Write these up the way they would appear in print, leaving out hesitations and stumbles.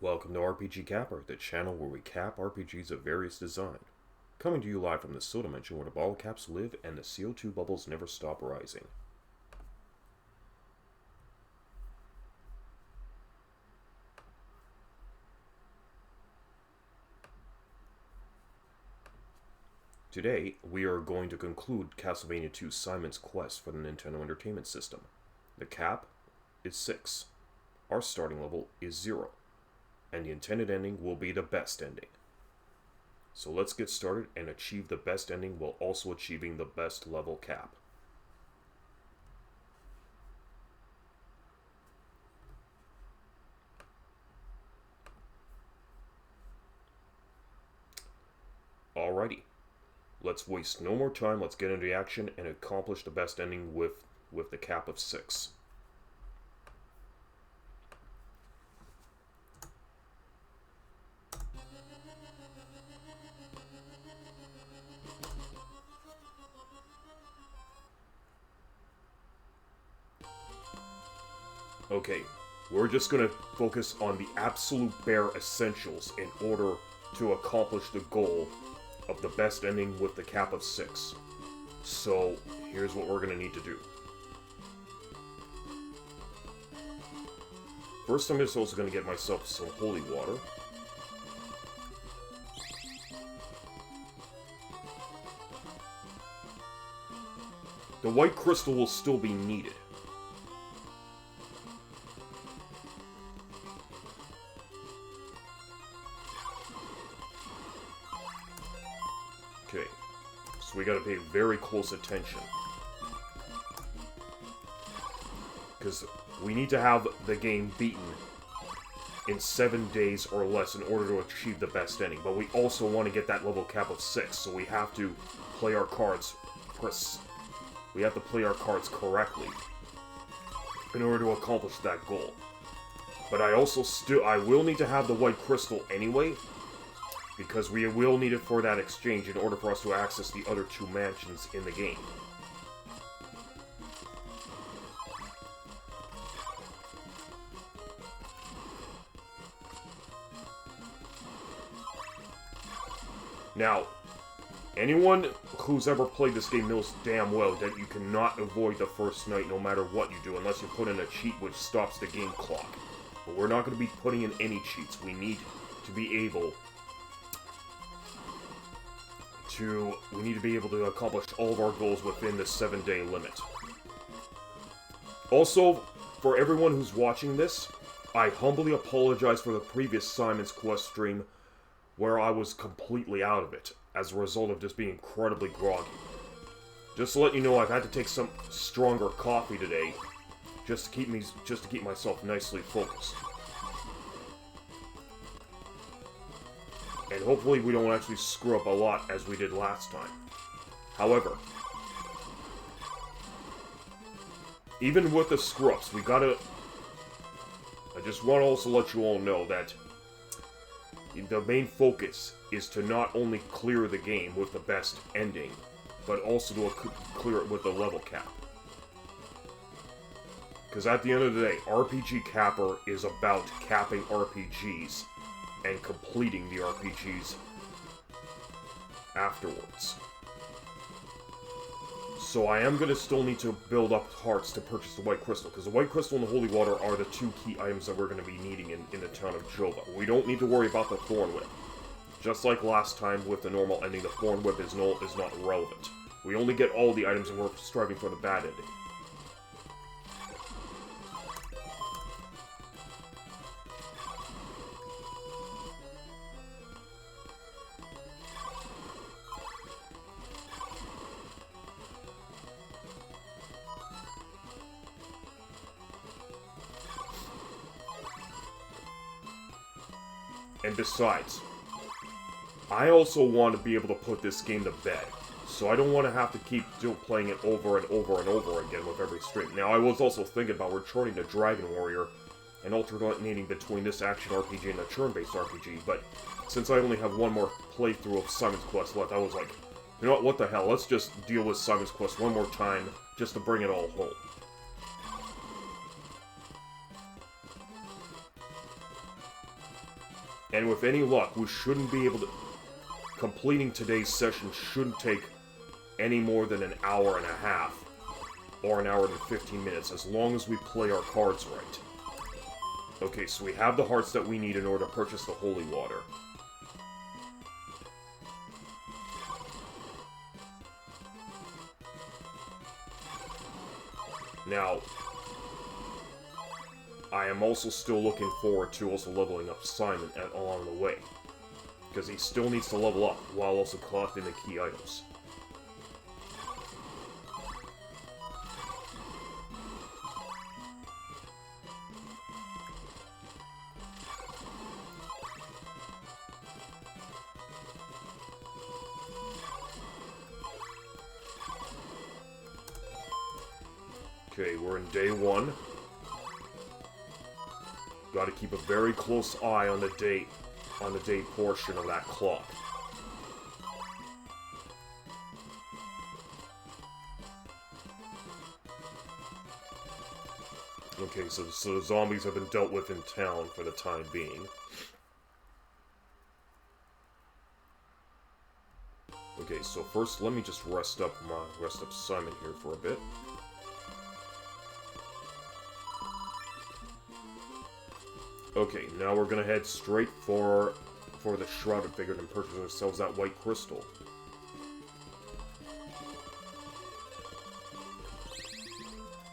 Welcome to RPG Capper, the channel where we cap RPGs of various design. Coming to you live from the Soul Dimension where the bottle caps live and the CO2 bubbles never stop rising. Today, we are going to conclude Castlevania 2 Simon's Quest for the Nintendo Entertainment System. The cap is 6. Our starting level is 0. And the intended ending will be the best ending. So let's get started and achieve the best ending while also achieving the best level cap. Alrighty, let's waste no more time, let's get into the action and accomplish the best ending with the cap of 6. Okay, we're just going to focus on the absolute bare essentials in order to accomplish the goal of the best ending with the cap of 6. So, here's what we're going to need to do. First, I'm just also going to get myself some holy water. The white crystal will still be needed. Okay, so we gotta pay very close attention. Because we need to have the game beaten in 7 days or less in order to achieve the best ending. But we also want to get that level cap of 6, so we have to play our cards correctly in order to accomplish that goal. But I will need to have the white crystal anyway, because we will need it for that exchange in order for us to access the other 2 mansions in the game. Now, anyone who's ever played this game knows damn well that you cannot avoid the first night no matter what you do, unless you put in a cheat which stops the game clock. But we're not going to be putting in any cheats. We need to be able to accomplish all of our goals within the 7-day limit. Also, for everyone who's watching this, I humbly apologize for the previous Simon's Quest stream where I was completely out of it as a result of just being incredibly groggy. Just to let you know, I've had to take some stronger coffee today just to keep myself nicely focused. And hopefully we don't actually screw up a lot as we did last time. However, even with the screw-ups, I just want to also let you all know that the main focus is to not only clear the game with the best ending, but also to clear it with the level cap. Because at the end of the day, RPG Capper is about capping RPGs and completing the RPGs afterwards. So I am going to still need to build up hearts to purchase the white crystal, because the white crystal and the holy water are the 2 key items that we're going to be needing in the town of Jova. We don't need to worry about the thorn whip. Just like last time with the normal ending, the thorn whip is not relevant. We only get all the items and we're striving for the bad ending. And besides, I also want to be able to put this game to bed, so I don't want to have to keep playing it over and over and over again with every stream. Now, I was also thinking about returning to Dragon Warrior and alternating between this action RPG and a turn-based RPG, but since I only have one more playthrough of Simon's Quest left, I was like, you know what the hell, let's just deal with Simon's Quest one more time just to bring it all home. And with any luck, we shouldn't be able to... Completing today's session shouldn't take any more than an hour and a half. Or an hour and 15 minutes, as long as we play our cards right. Okay, so we have the hearts that we need in order to purchase the holy water. Now, I am also still looking forward to also leveling up Simon along the way. Because he still needs to level up, while also collecting the key items. Okay, we're in day 1. Gotta keep a very close eye on the date portion of that clock. Okay, so the zombies have been dealt with in town for the time being. Okay, so first let me just rest up Simon here for a bit. Okay, now we're gonna head straight for the Shrouded Figure and purchase ourselves that white crystal.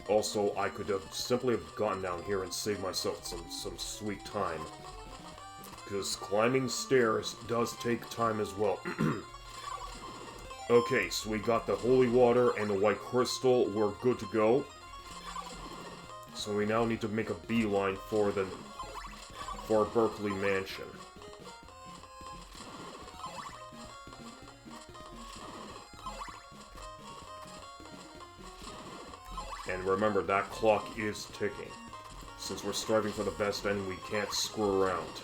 Also, I could have simply have gotten down here and saved myself some sweet time. Because climbing stairs does take time as well. Okay, so we got the holy water and the white crystal. We're good to go. So we now need to make a beeline for Berkeley Mansion. And remember, that clock is ticking. Since we're striving for the best end, we can't screw around.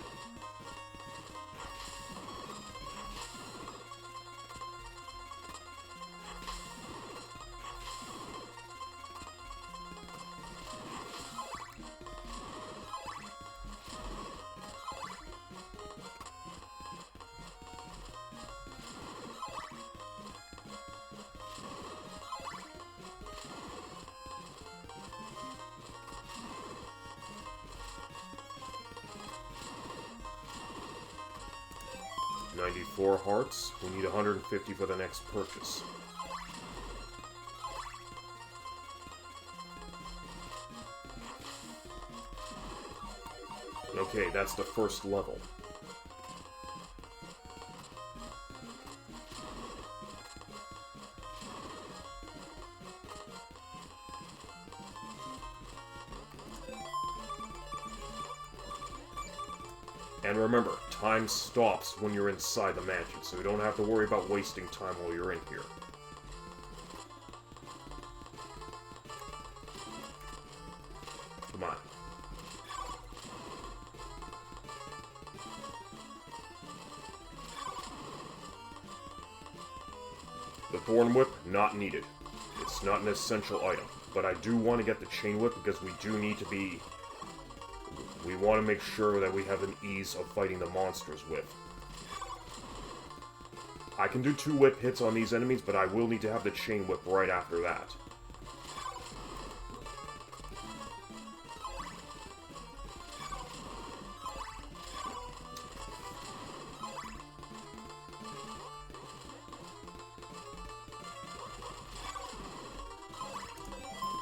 $94 hearts. We need 150 for the next purchase. Okay, that's the first level. And remember, time stops when you're inside the mansion, so you don't have to worry about wasting time while you're in here. Come on. The Thorn Whip, not needed. It's not an essential item, but I do want to get the Chain Whip because we do need to be... We want to make sure that we have an ease of fighting the monsters with. I can do 2 whip hits on these enemies, but I will need to have the Chain Whip right after that.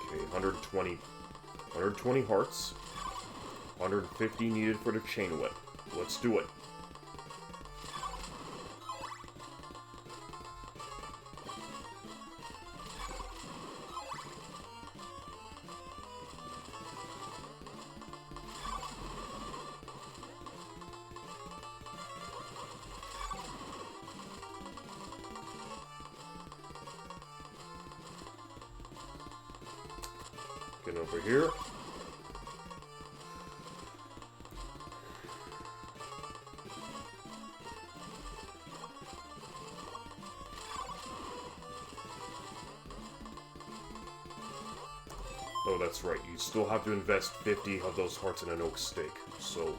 Okay, 120 hearts. 150 needed for the Chain Whip. Let's do it. Get over here. Oh, that's right. You still have to invest 50 of those hearts in an oak steak. So,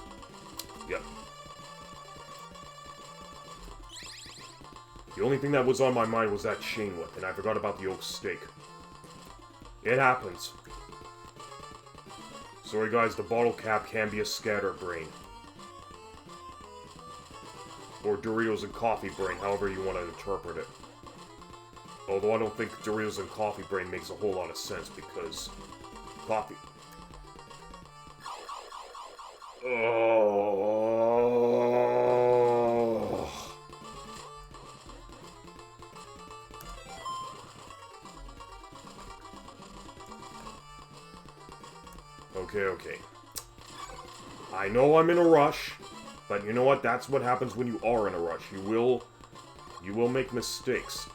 yep. The only thing that was on my mind was that chain whip, and I forgot about the oak stake. It happens. Sorry guys, the bottle cap can be a scatterbrain. Or Doritos and Coffee Brain, however you want to interpret it. Although I don't think Doritos and Coffee Brain makes a whole lot of sense, because... coffee... Oh. Okay. I know I'm in a rush, but you know what? That's what happens when you are in a rush. You will make mistakes.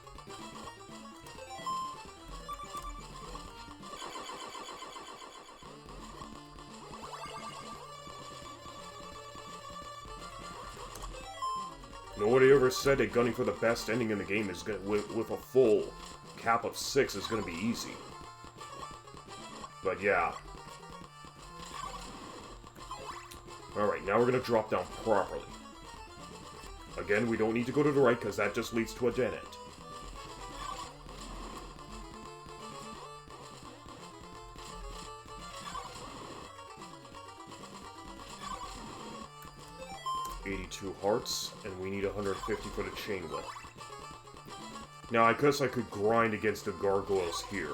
Nobody ever said that gunning for the best ending in the game is gonna, with a full cap of 6 is gonna be easy. But yeah. Alright, now we're gonna drop down properly. Again, we don't need to go to the right, because that just leads to a dead end. $82 hearts, and we need 150 for the chain whip. Now, I guess I could grind against the gargoyles here.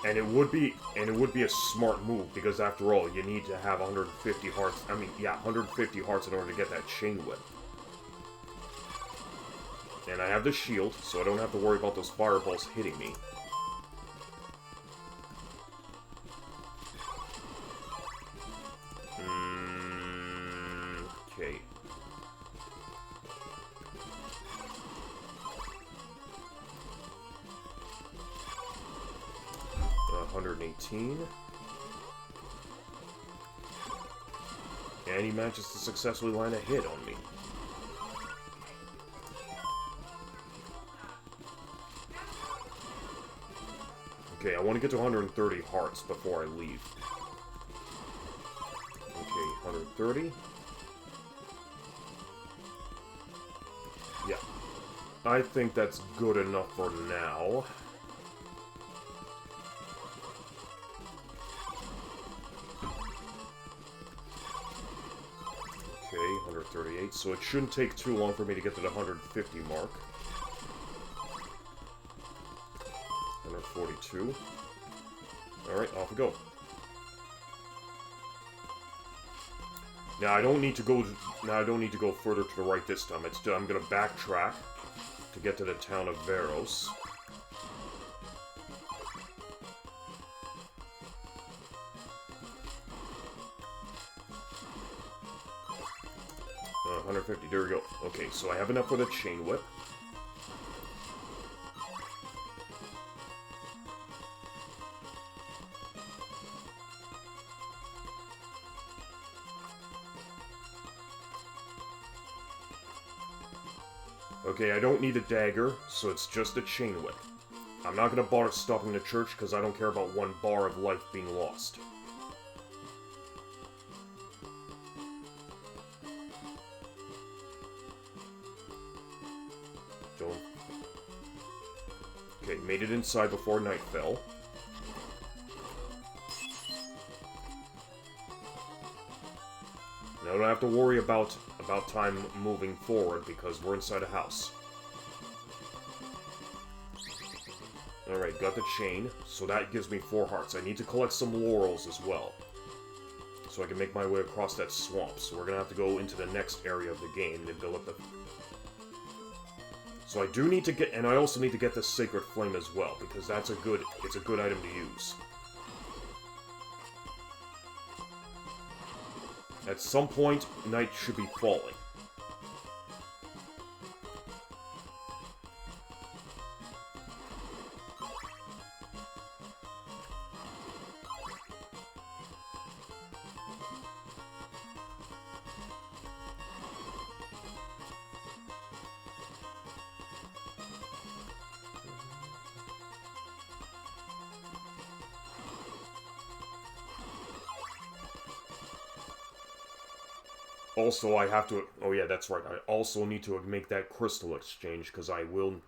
And it would be a smart move, because after all, you need to have 150 hearts. I mean, yeah, 150 hearts in order to get that chain whip. And I have the shield, so I don't have to worry about those fireballs hitting me. Okay. 118. And he manages to successfully land a hit on me. Okay, I want to get to 130 hearts before I leave. Okay, 130. Yeah. I think that's good enough for now. Okay, 138, so it shouldn't take too long for me to get to the 150 mark. 142. Alright, off we go. Now I don't need to go further to the right this time. I'm gonna backtrack to get to the town of Veros. Uh, 150, there we go. Okay, so I have enough for the chain whip. Okay, I don't need a dagger, so it's just a chain whip. I'm not gonna bother stopping the church because I don't care about one bar of life being lost. Don't. Okay, made it inside before night fell. Now I don't have to worry about time moving forward because we're inside a house. Alright, got the chain, so that gives me 4 hearts. I need to collect some laurels as well, so I can make my way across that swamp. So we're gonna have to go into the next area of the game to build up the... So I do need to get, and I also need to get the Sacred Flame as well, because it's a good item to use. At some point, night should be falling. Also, I have to... Oh yeah, that's right. I also need to make that crystal exchange, because I will...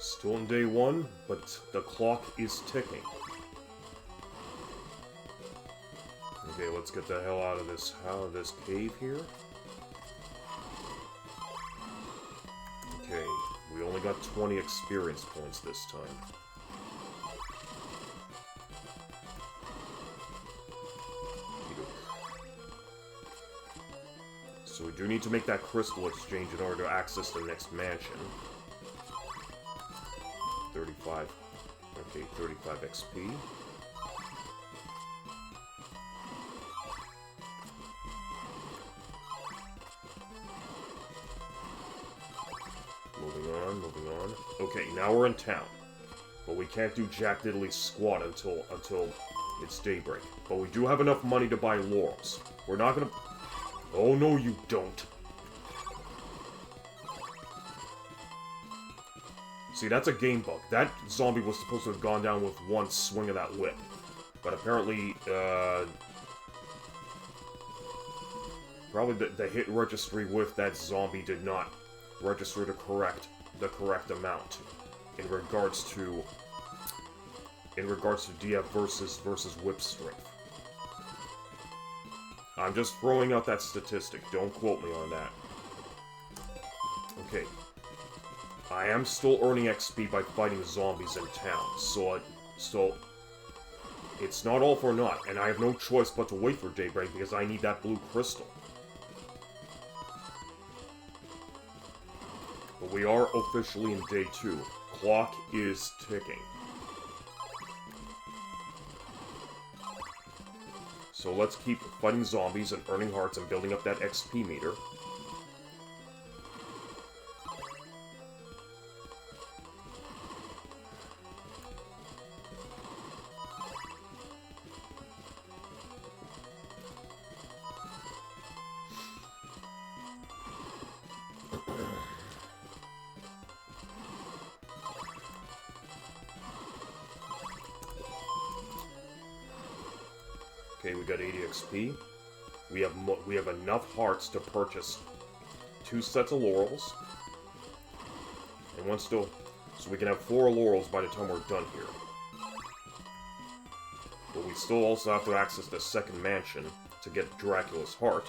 Still on day 1, but the clock is ticking. Okay, let's get the hell out of this cave here. Okay, we only got 20 experience points this time. So we do need to make that crystal exchange in order to access the next mansion. 35. Okay, 35 XP. Moving on. Okay, now we're in town. But we can't do jack diddly squat until it's daybreak. But we do have enough money to buy laurels. We're not gonna... Oh no, you don't. See, that's a game bug. That zombie was supposed to have gone down with one swing of that whip. But apparently, probably the hit registry with that zombie did not register the correct amount in regards to DF versus whip strength. I'm just throwing out that statistic. Don't quote me on that. Okay. I am still earning XP by fighting zombies in town, so it's not all for naught, and I have no choice but to wait for daybreak because I need that blue crystal. But we are officially in day 2. Clock is ticking. So let's keep fighting zombies and earning hearts and building up that XP meter. Okay, we got 80 XP. We have enough hearts to purchase 2 sets of laurels. And one still... So we can have 4 laurels by the time we're done here. But we still also have to access the second mansion to get Dracula's heart.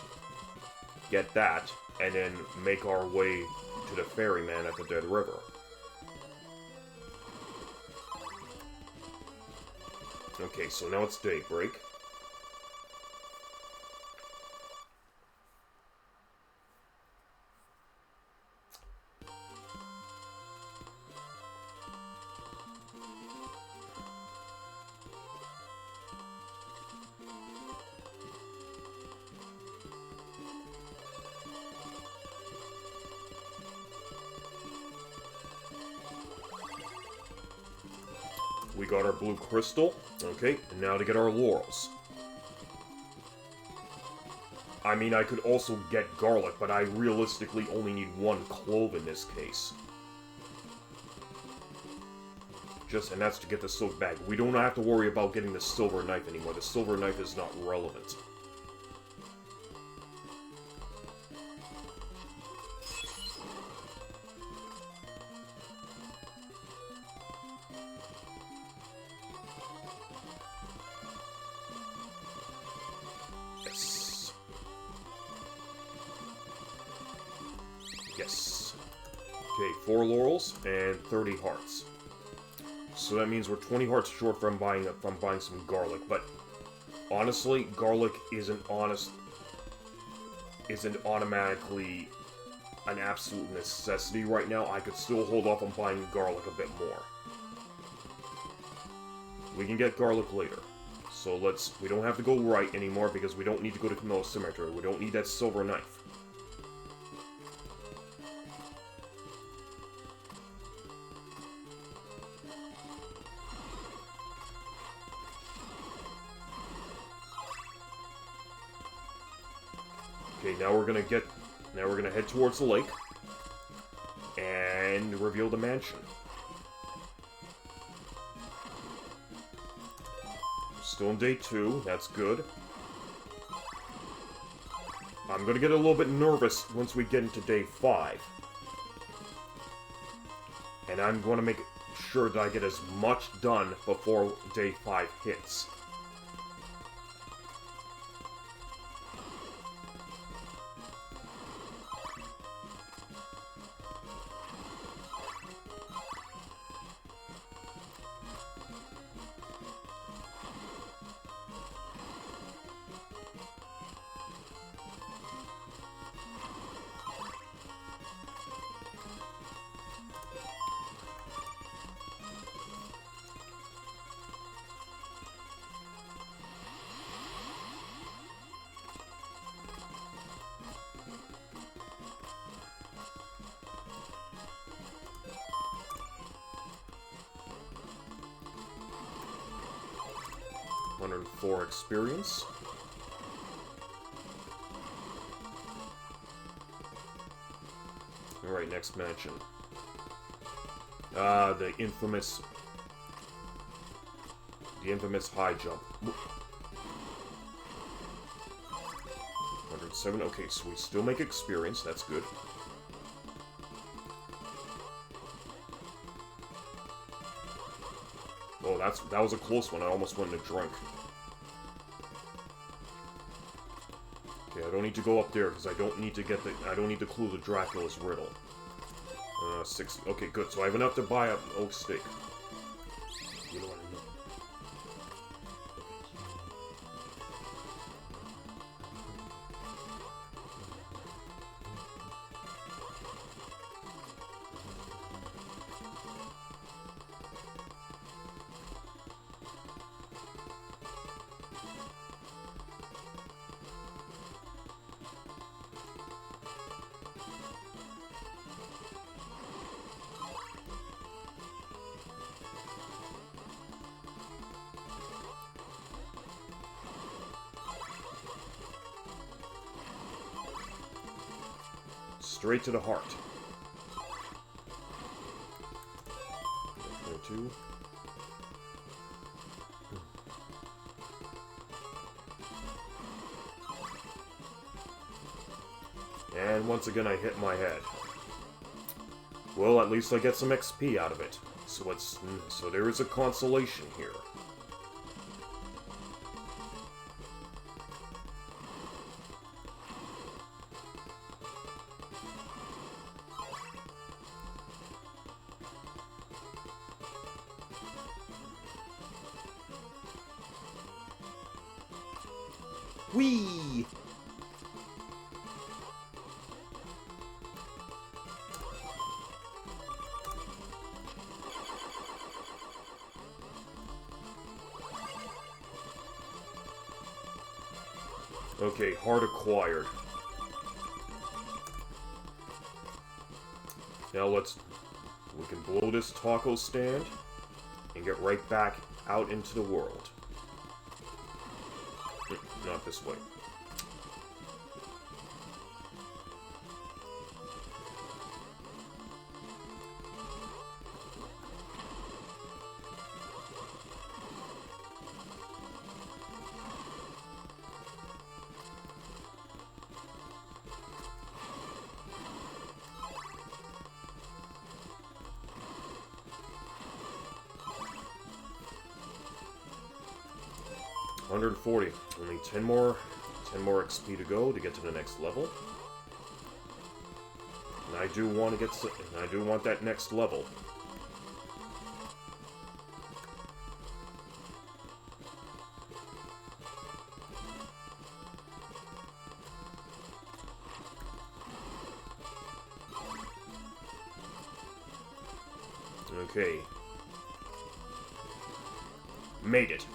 Get that, and then make our way to the ferryman at the Dead River. Okay, so now it's daybreak. We got our blue crystal. Okay, and now to get our laurels. I mean, I could also get garlic, but I realistically only need 1 clove in this case. And that's to get the silk bag. We don't have to worry about getting the silver knife anymore. The silver knife is not relevant. Yes. Okay, 4 laurels and 30 hearts. So that means we're 20 hearts short from buying some garlic, but honestly, garlic isn't automatically an absolute necessity right now. I could still hold off on buying garlic a bit more. We can get garlic later. So we don't have to go right anymore because we don't need to go to Camilla Cemetery. We don't need that silver knife. Okay, now we're gonna head towards the lake. And reveal the mansion. Still in day 2, that's good. I'm gonna get a little bit nervous once we get into day 5. And I'm gonna make sure that I get as much done before day 5 hits. $104 experience. Alright, next mansion. The infamous high jump. 107, okay, so we still make experience, that's good. Oh, that was a close one, I almost went in a drunk. Okay, I don't need to go up there, because I don't need to clue the Dracula's riddle. 6, okay, good, so I have enough to buy an oak steak. You know what I mean? Straight to the heart. 22. And once again I hit my head. Well, at least I get some XP out of it. So there is a consolation here. Whee! Okay, heart acquired. Now we can blow this taco stand and get right back out into the world. Not this way. $140. Only 10 more XP to go to get to the next level. And I do want that next level. Okay. Made it.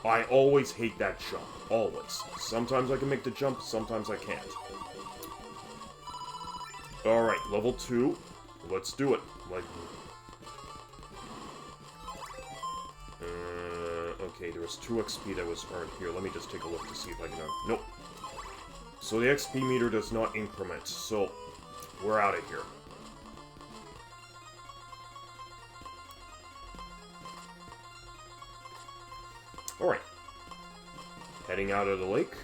I always hate that jump. Always. Sometimes I can make the jump, sometimes I can't. Alright, level 2. Let's do it. Okay, there was 2 XP that was earned here. Let me just take a look to see if I can... Nope. So the XP meter does not increment, so we're out of here. Alright. Heading out of the lake.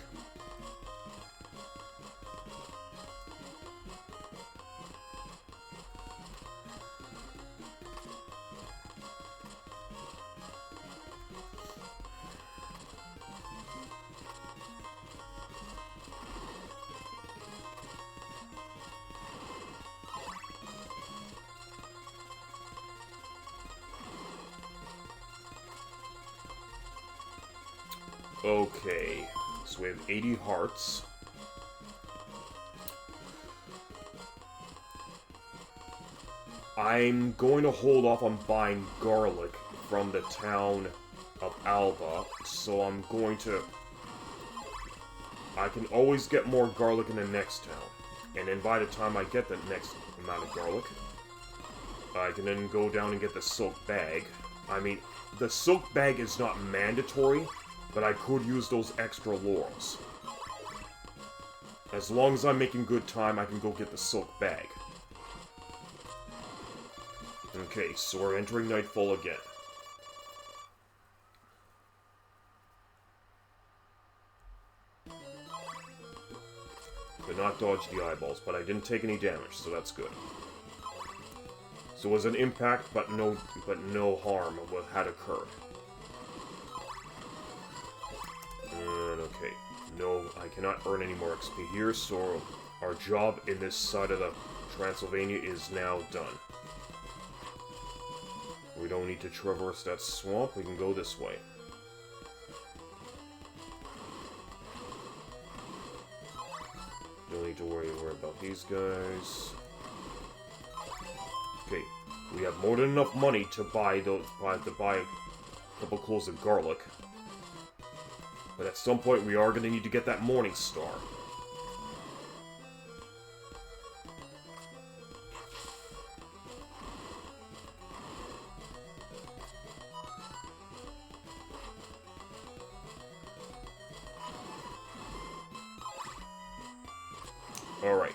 Okay, so we have 80 hearts. I'm going to hold off on buying garlic from the town of Alba, so I'm going to... I can always get more garlic in the next town, and then by the time I get the next amount of garlic, I can then go down and get the silk bag. I mean, the silk bag is not mandatory, but I could use those extra laurels. As long as I'm making good time, I can go get the silk bag. Okay, so we're entering nightfall again. Could not dodge the eyeballs, but I didn't take any damage, so that's good. So it was an impact, but no harm of what had occurred. And okay, no, I cannot earn any more XP here, so our job in this side of the Transylvania is now done. We don't need to traverse that swamp, we can go this way. Don't need to worry about these guys. Okay, we have more than enough money to buy a couple cloves of garlic. But at some point we are going to need to get that Morning Star. Alright.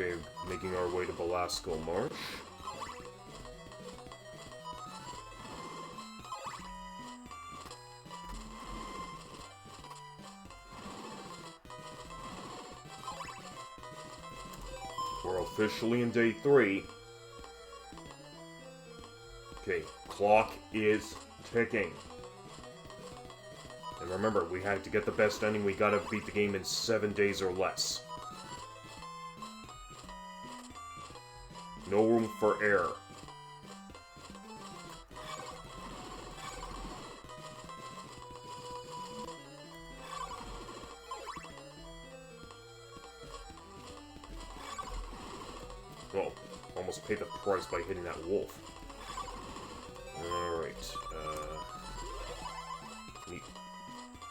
Okay, making our way to Belasco Marsh. We're officially in day 3. Okay, clock is ticking. And remember, we had to get the best ending, we gotta beat the game in 7 days or less. No room for error. Well, almost paid the price by hitting that wolf. Alright, neat.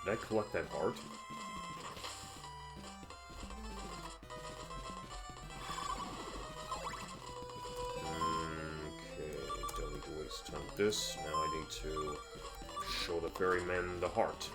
Did I collect that heart? Time with this. Now I need to show the ferryman the heart.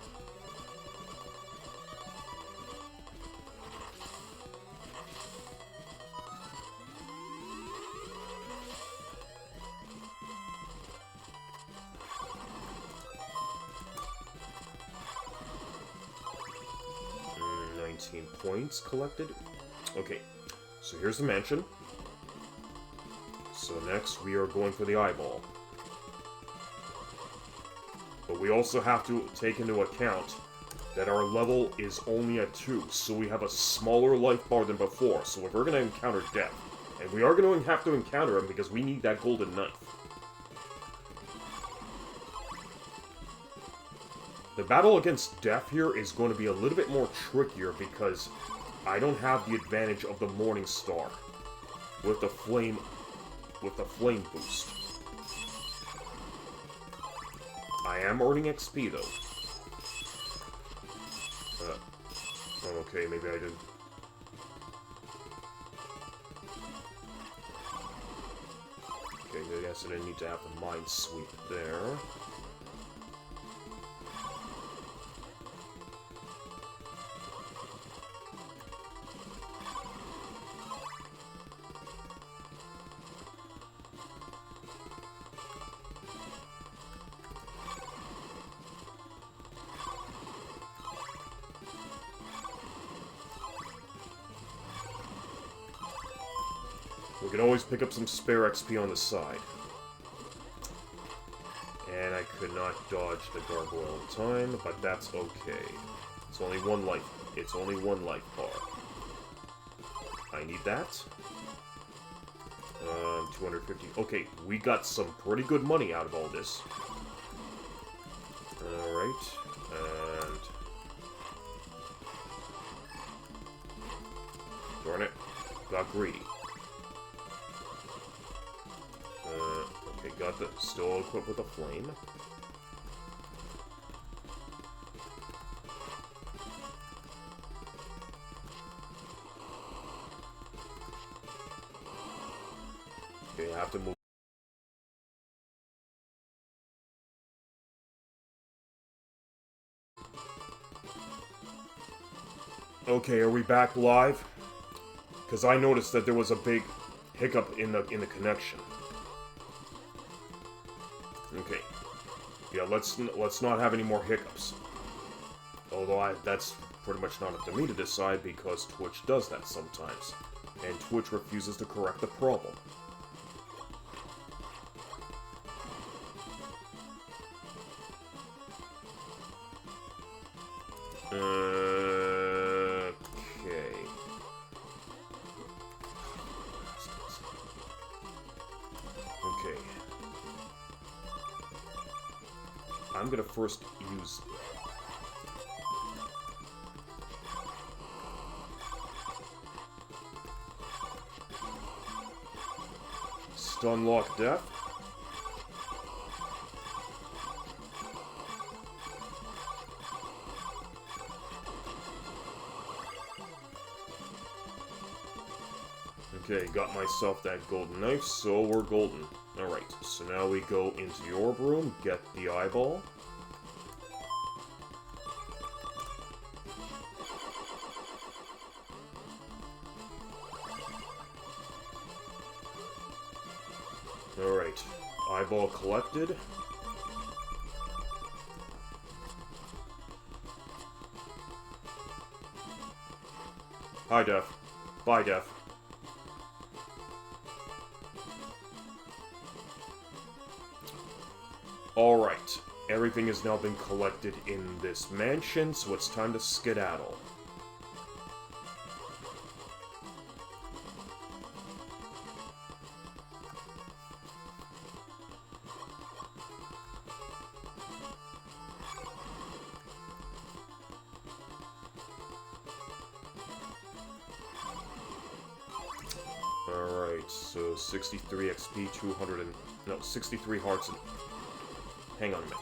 Mm, 19 points collected. Okay, so here's the mansion. So next we are going for the eyeball. But we also have to take into account that our level is only at 2, so we have a smaller life bar than before. So if we're going to encounter death, and we are going to have to encounter him because we need that golden knife. The battle against Death here is going to be a little bit more trickier because I don't have the advantage of the Morning Star with the flame boost. I am earning XP though. Okay, maybe I didn't. Okay, I guess I didn't need to have the Mind Sweep there. We can always pick up some spare XP on the side. And I could not dodge the gargoyle in time, but that's okay. It's only one life. It's only one life bar. I need that. 250. Okay, we got some pretty good money out of all this. Alright, and... darn it. Got greedy. Okay, got the... still equipped with a flame. Okay, I have to move. Okay, are we back live? Because I noticed that there was a big hiccup in the connection. Okay. Yeah, let's not have any more hiccups. Although that's pretty much not up to me to decide because Twitch does that sometimes. And Twitch refuses to correct the problem. Okay. Okay. I'm gonna first use... Stun Lock Death. Okay, got myself that golden knife, so we're golden. Alright, so now we go into the orb room, get the eyeball. Alright, eyeball collected. Hi, Def. Bye, Def. Alright, everything has now been collected in this mansion, so it's time to skedaddle. Alright, so 63 XP, 63 hearts and... hang on a minute.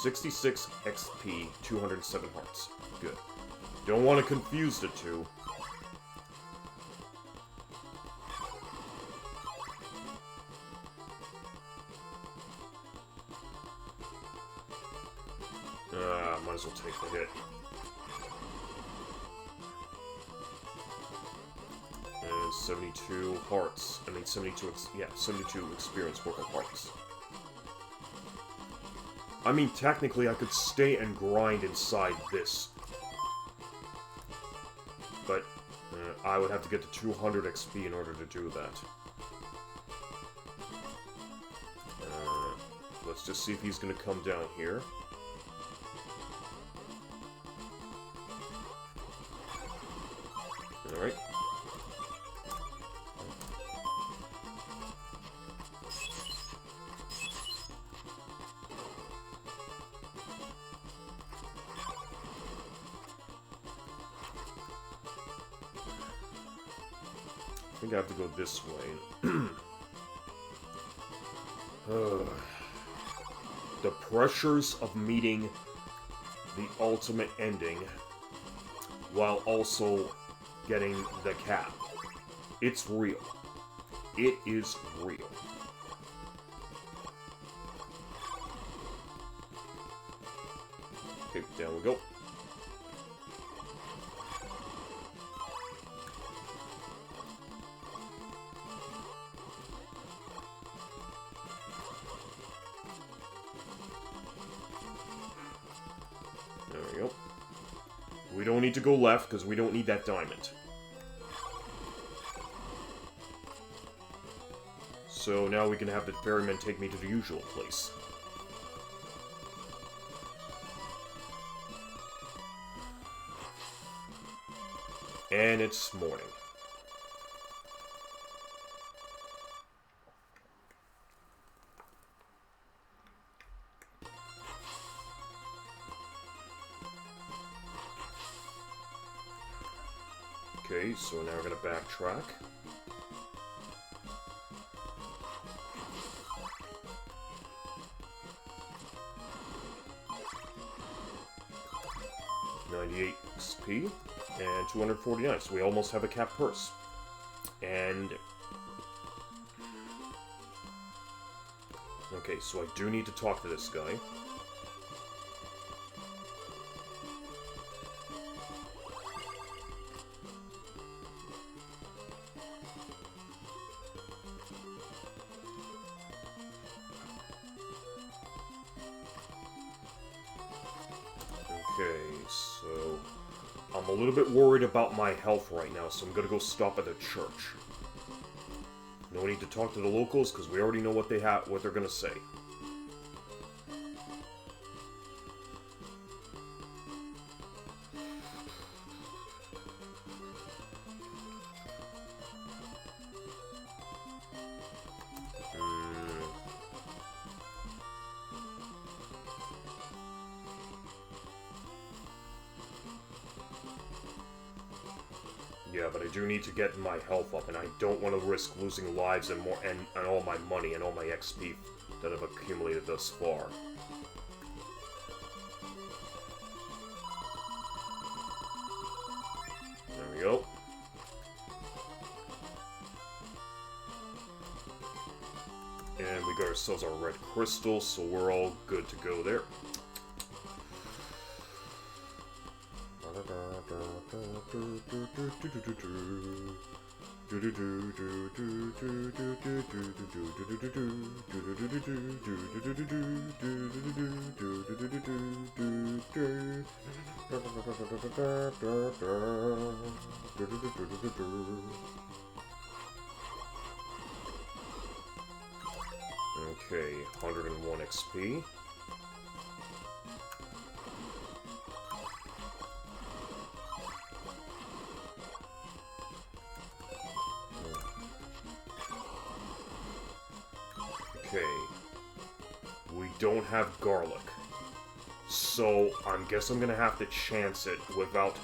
66 XP, 207 hearts. Good. Don't want to confuse the two. Might as well take the hit. And 72 hearts. I mean, 72 experience worth of hearts. I mean, technically, I could stay and grind inside this. But I would have to get to 200 XP in order to do that. Let's just see if he's going to come down here. Alright. I think I have to go this way. The pressures of meeting the ultimate ending while also getting the cap. It's real. It is real. Okay, down we go. There we go. We don't need to go left, because we don't need that diamond. So now we can have the ferryman take me to the usual place. And it's morning. Okay, so now we're gonna backtrack. $98 XP and 249, so we almost have a cap purse. And okay, so I do need to talk to this guy. Okay, so I'm a little bit worried about my health right now, so I'm gonna go stop at the church. No need to talk to the locals, because we already know what they're gonna say. Yeah, but I do need to get my health up, and I don't want to risk losing lives and more, and all my money and all my XP that I've accumulated thus far. There we go. And we got ourselves our red crystal, so we're all good to go there. Okay, 101 XP. Okay, we don't have garlic, so I guess I'm gonna have to chance it without...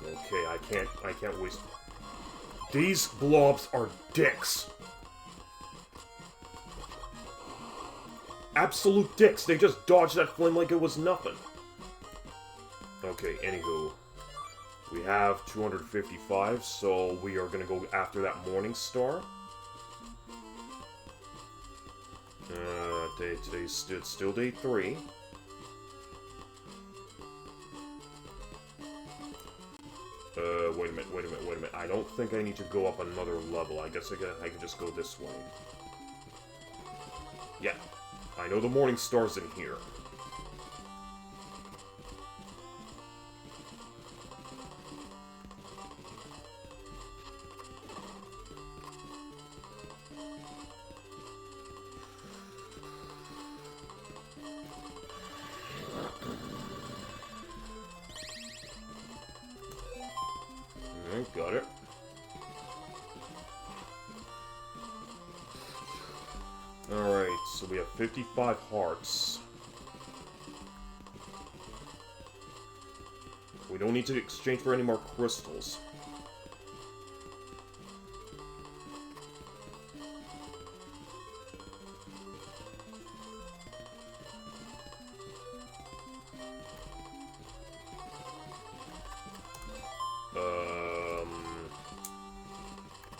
Okay, I can't waste... These blobs are dicks! Absolute dicks! They just dodged that flame like it was nothing. Okay, anywho. We have 255, so we are gonna go after that morning star. Today's still day 3. Wait a minute. I don't think I need to go up another level. I guess I can just go this way. Yeah. I know the morning star's in here. Got it. Alright, we have 55 hearts. We don't need to exchange for any more crystals.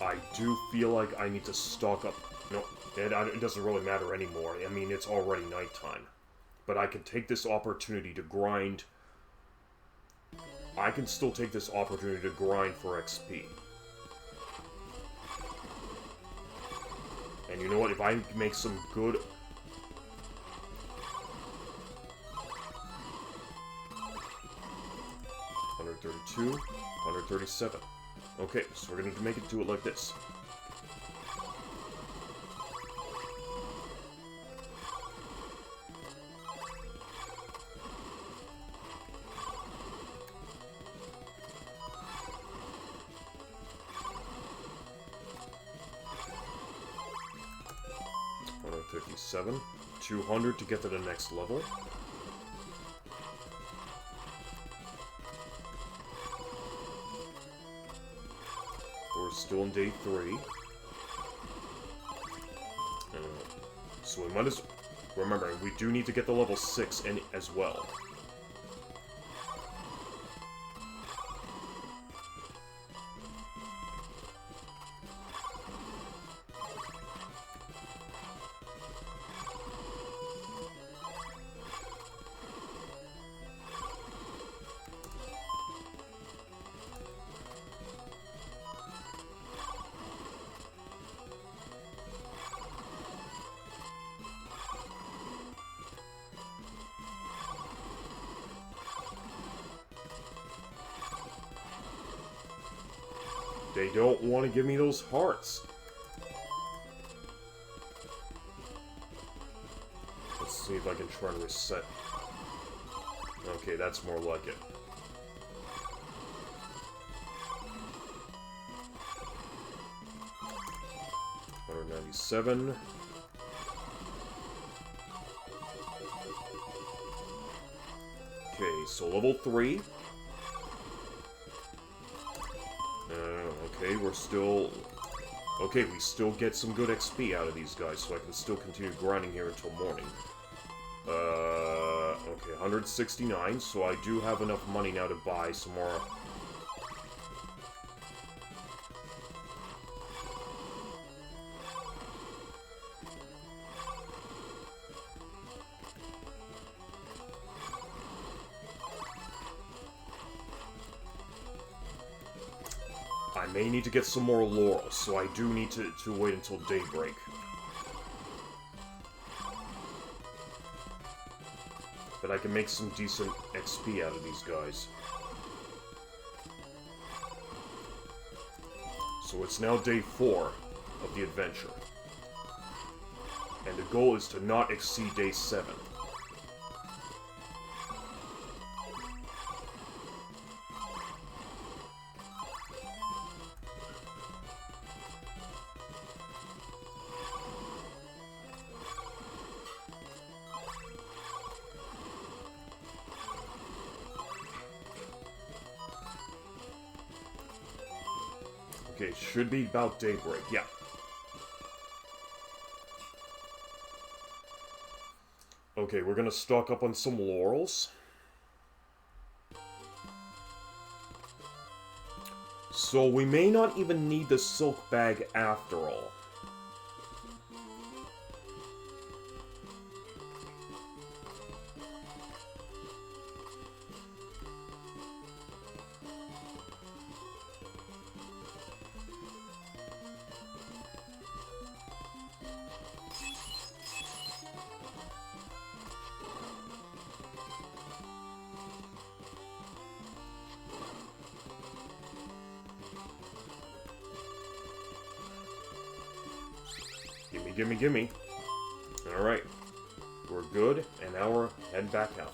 I do feel like I need to stock up. No, it doesn't really matter anymore. I mean, it's already nighttime. But I can take this opportunity to grind. I can still take this opportunity to grind for XP. And you know what? If I make some good... $132, $137. Okay, so we're going to make it do it like this. $157, $200 to get to the next level. We're still in day 3. So we might as... Remember, we do need to get the level 6 in as well. They don't want to give me those hearts. Let's see if I can try and reset. Okay, that's more like it. $197. Okay, so level 3. Okay, we're still... Okay, we still get some good XP out of these guys, so I can still continue grinding here until morning. Okay, 169, so I do have enough money now to buy some more... I may need to get some more laurels, so I do need to wait until daybreak. But I can make some decent XP out of these guys. So it's now day 4 of the adventure. And the goal is to not exceed day 7. Okay, should be about daybreak, yeah. Okay, we're gonna stock up on some laurels. So we may not even need the silk bag after all. Gimme, gimme, gimme. Alright. We're good, and now we're heading back out.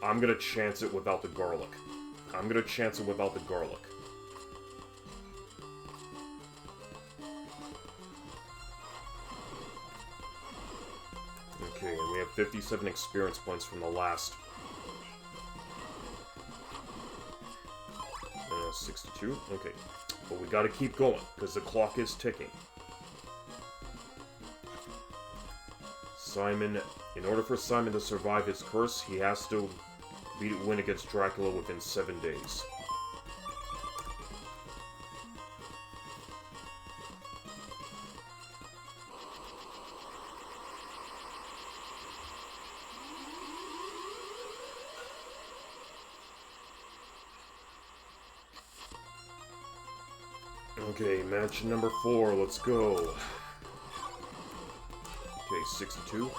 I'm gonna chance it without the garlic. I'm gonna chance it without the garlic. Okay, and we have 57 experience points from the last. 62? Okay. But we gotta keep going, because the clock is ticking. Simon, in order for Simon to survive his curse, he has to win against Dracula within 7 days. Okay, match number 4, let's go. Okay, 62.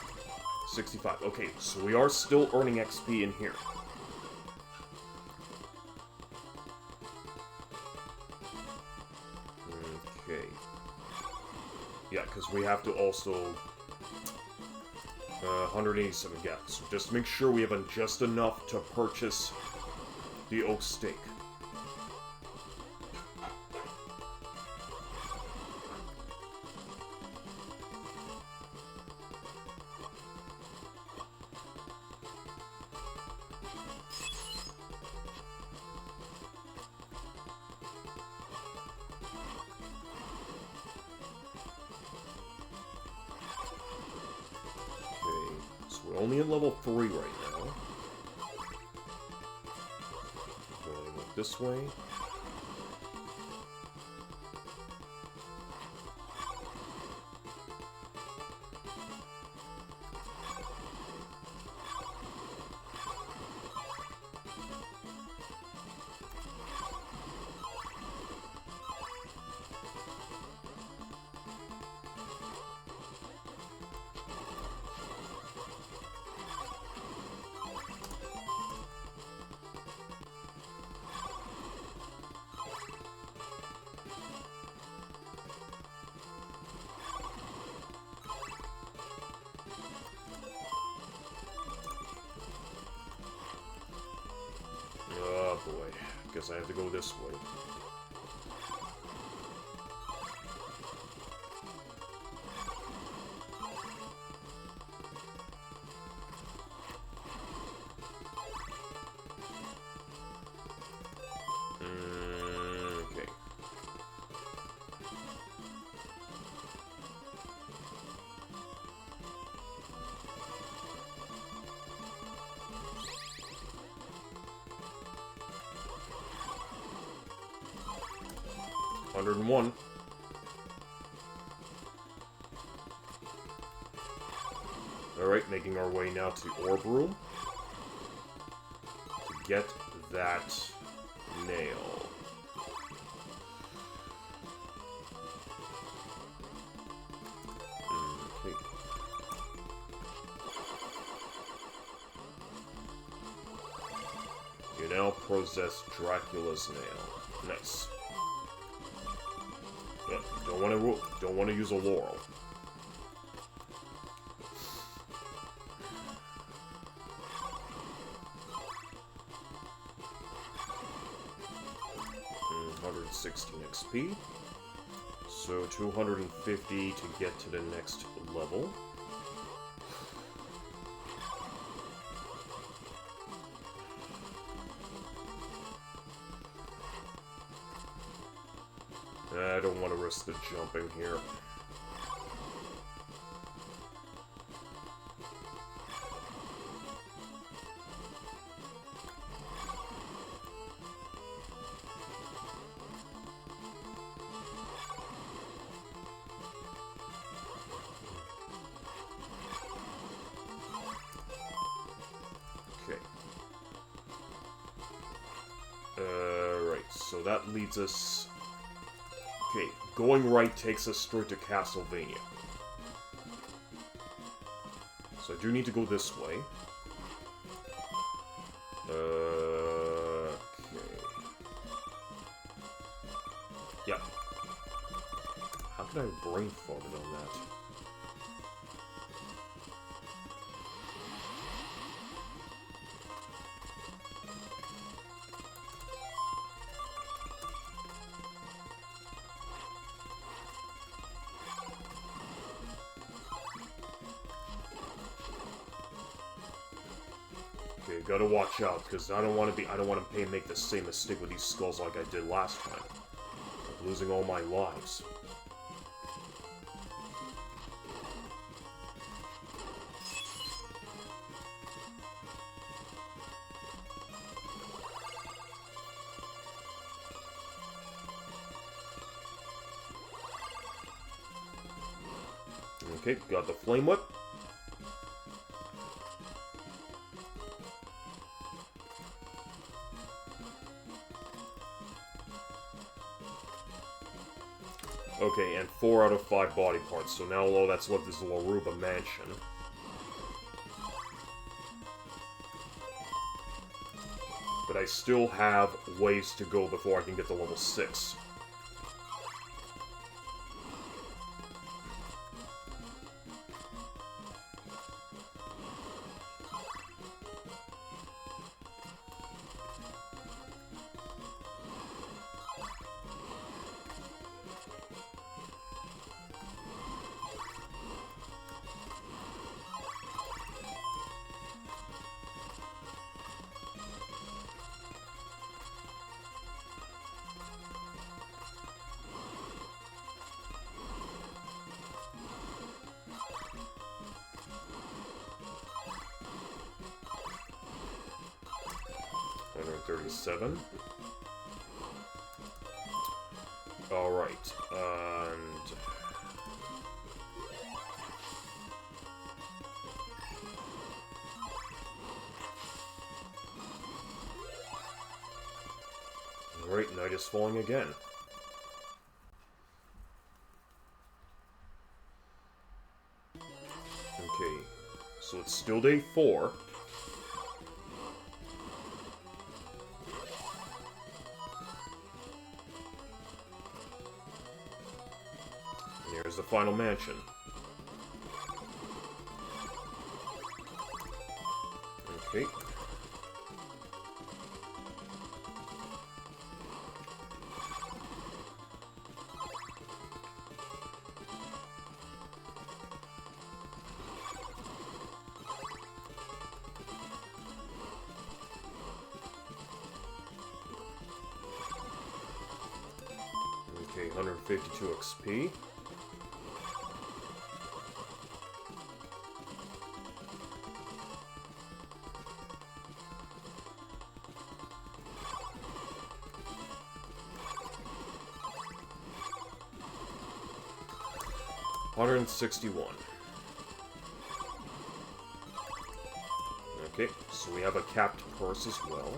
65. Okay, so we are still earning XP in here. Okay. Yeah, because we have to also... 187 gas. So just make sure we have just enough to purchase the oak steak. We're only at level 3 right now. Going this way. Oh boy, guess I have to go this way. Okay. $101. Alright, making our way now to Orb Room to get that nail. Okay. You now possess Dracula's nail. Nice. Yeah, don't want to use a laurel. $116 XP. So 250 to get to the next level. I don't want to risk the jumping here. Okay. Right, so that leads us... Okay, going right takes us straight to Castlevania. So I do need to go this way. Okay. Yeah. How can I have brain farted on that? gotta watch out, because I don't want to make the same mistake with these skulls like I did last time. I'm losing all my lives. Okay, got the Flame Whip. Okay, and 4 out of 5 body parts, so now all that's left is the Laruba Mansion. But I still have ways to go before I can get to level 6. $137. Alright, and... Alright, night is falling again. Okay, so it's still day 4. Here's the final mansion. Okay. Okay, 152 XP. $161. Okay, so we have a capped purse as well.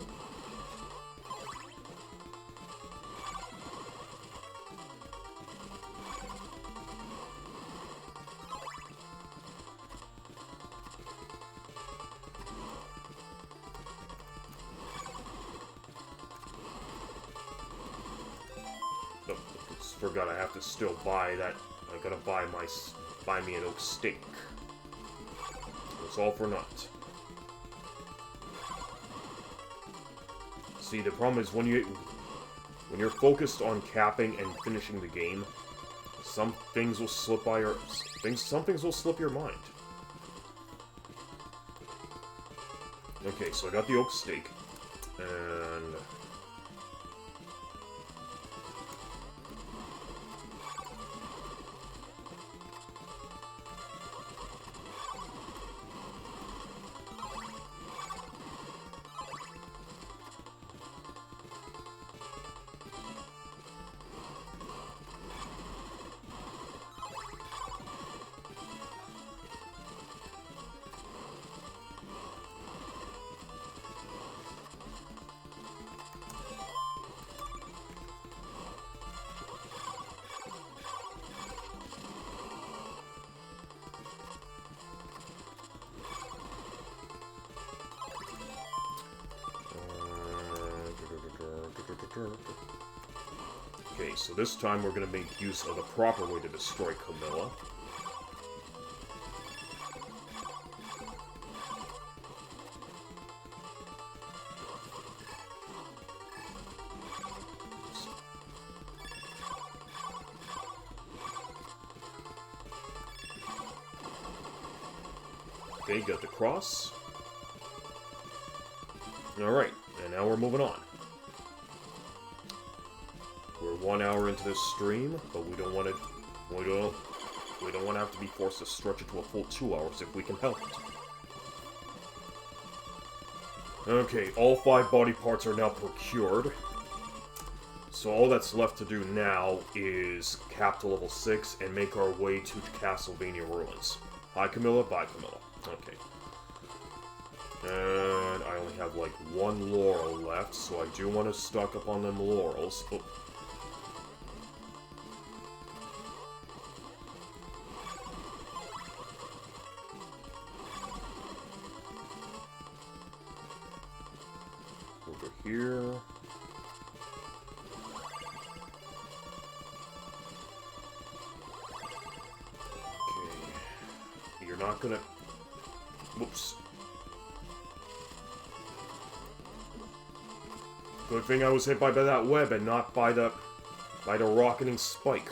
Oh, just forgot I have to still buy that. I gotta buy me an oak steak. It's all for naught. See, the problem is when you're focused on capping and finishing the game, some things will slip your mind. Okay, so I got the oak steak, and okay, so this time we're going to make use of the proper way to destroy Camilla. Okay, got the cross. Alright, and now we're moving on. We're 1 hour into this stream, but we don't want to... We don't want to have to be forced to stretch it to a full 2 hours if we can help it. Okay, all 5 body parts are now procured. So all that's left to do now is cap to level 6 and make our way to Castlevania Ruins. Hi Camilla, bye Camilla. Okay. And I only have like 1 laurel left, so I do want to stock up on them laurels. Oh. Over here. Okay. You're not gonna... Whoops. Good thing I was hit by that web and not by the rocketing spike.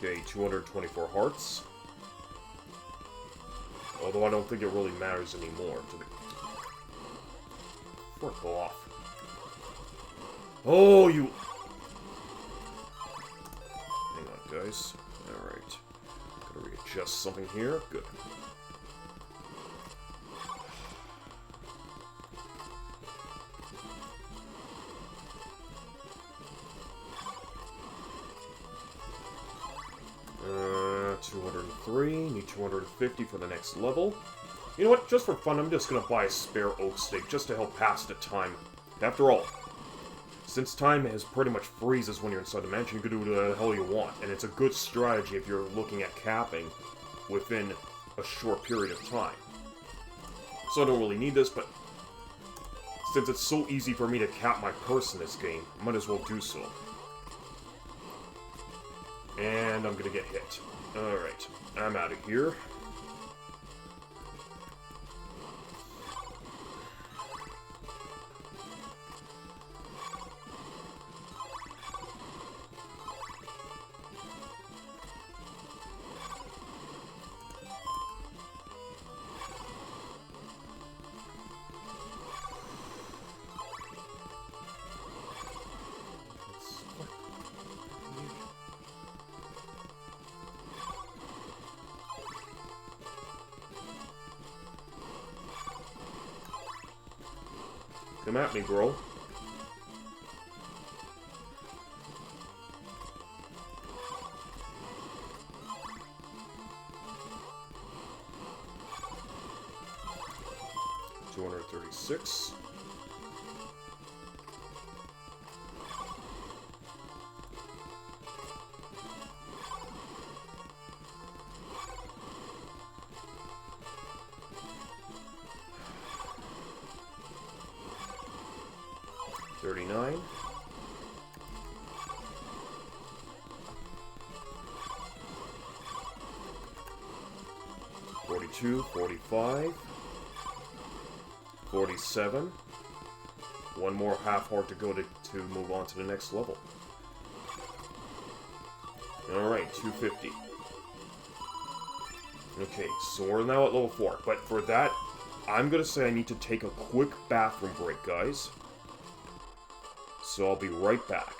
Okay, 224 hearts. Although I don't think it really matters anymore. Fuck off. Oh, you... Hang on, guys. Alright. Gotta readjust something here. Good. Uh, 203. Need 250 for the next level. You know what? Just for fun, I'm just gonna buy a spare oak stake just to help pass the time. After all, since time is pretty much freezes when you're inside the mansion, you can do whatever the hell you want, and it's a good strategy if you're looking at capping within a short period of time. So I don't really need this, but since it's so easy for me to cap my purse in this game, I might as well do so. And I'm gonna get hit. Alright, I'm out of here. Come at me, bro. $236. $39. $42, $45, $47. One more half heart to go to move on to the next level. Alright, $250. Okay, so we're now at level 4. But for that, I'm gonna say I need to take a quick bathroom break, guys. So I'll be right back.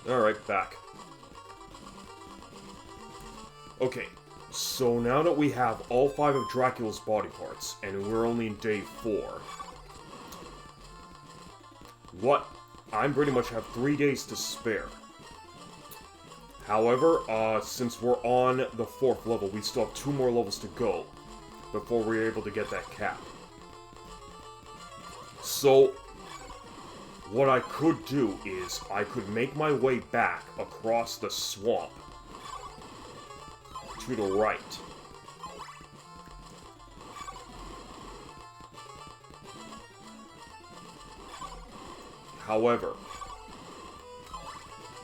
Alright, back. Okay, so now that we have all 5 of Dracula's body parts, and we're only in day 4, I pretty much have 3 days to spare. However, since we're on the 4th level, we still have 2 more levels to go before we're able to get that cap. So, what I could do is, I could make my way back across the swamp to the right. However,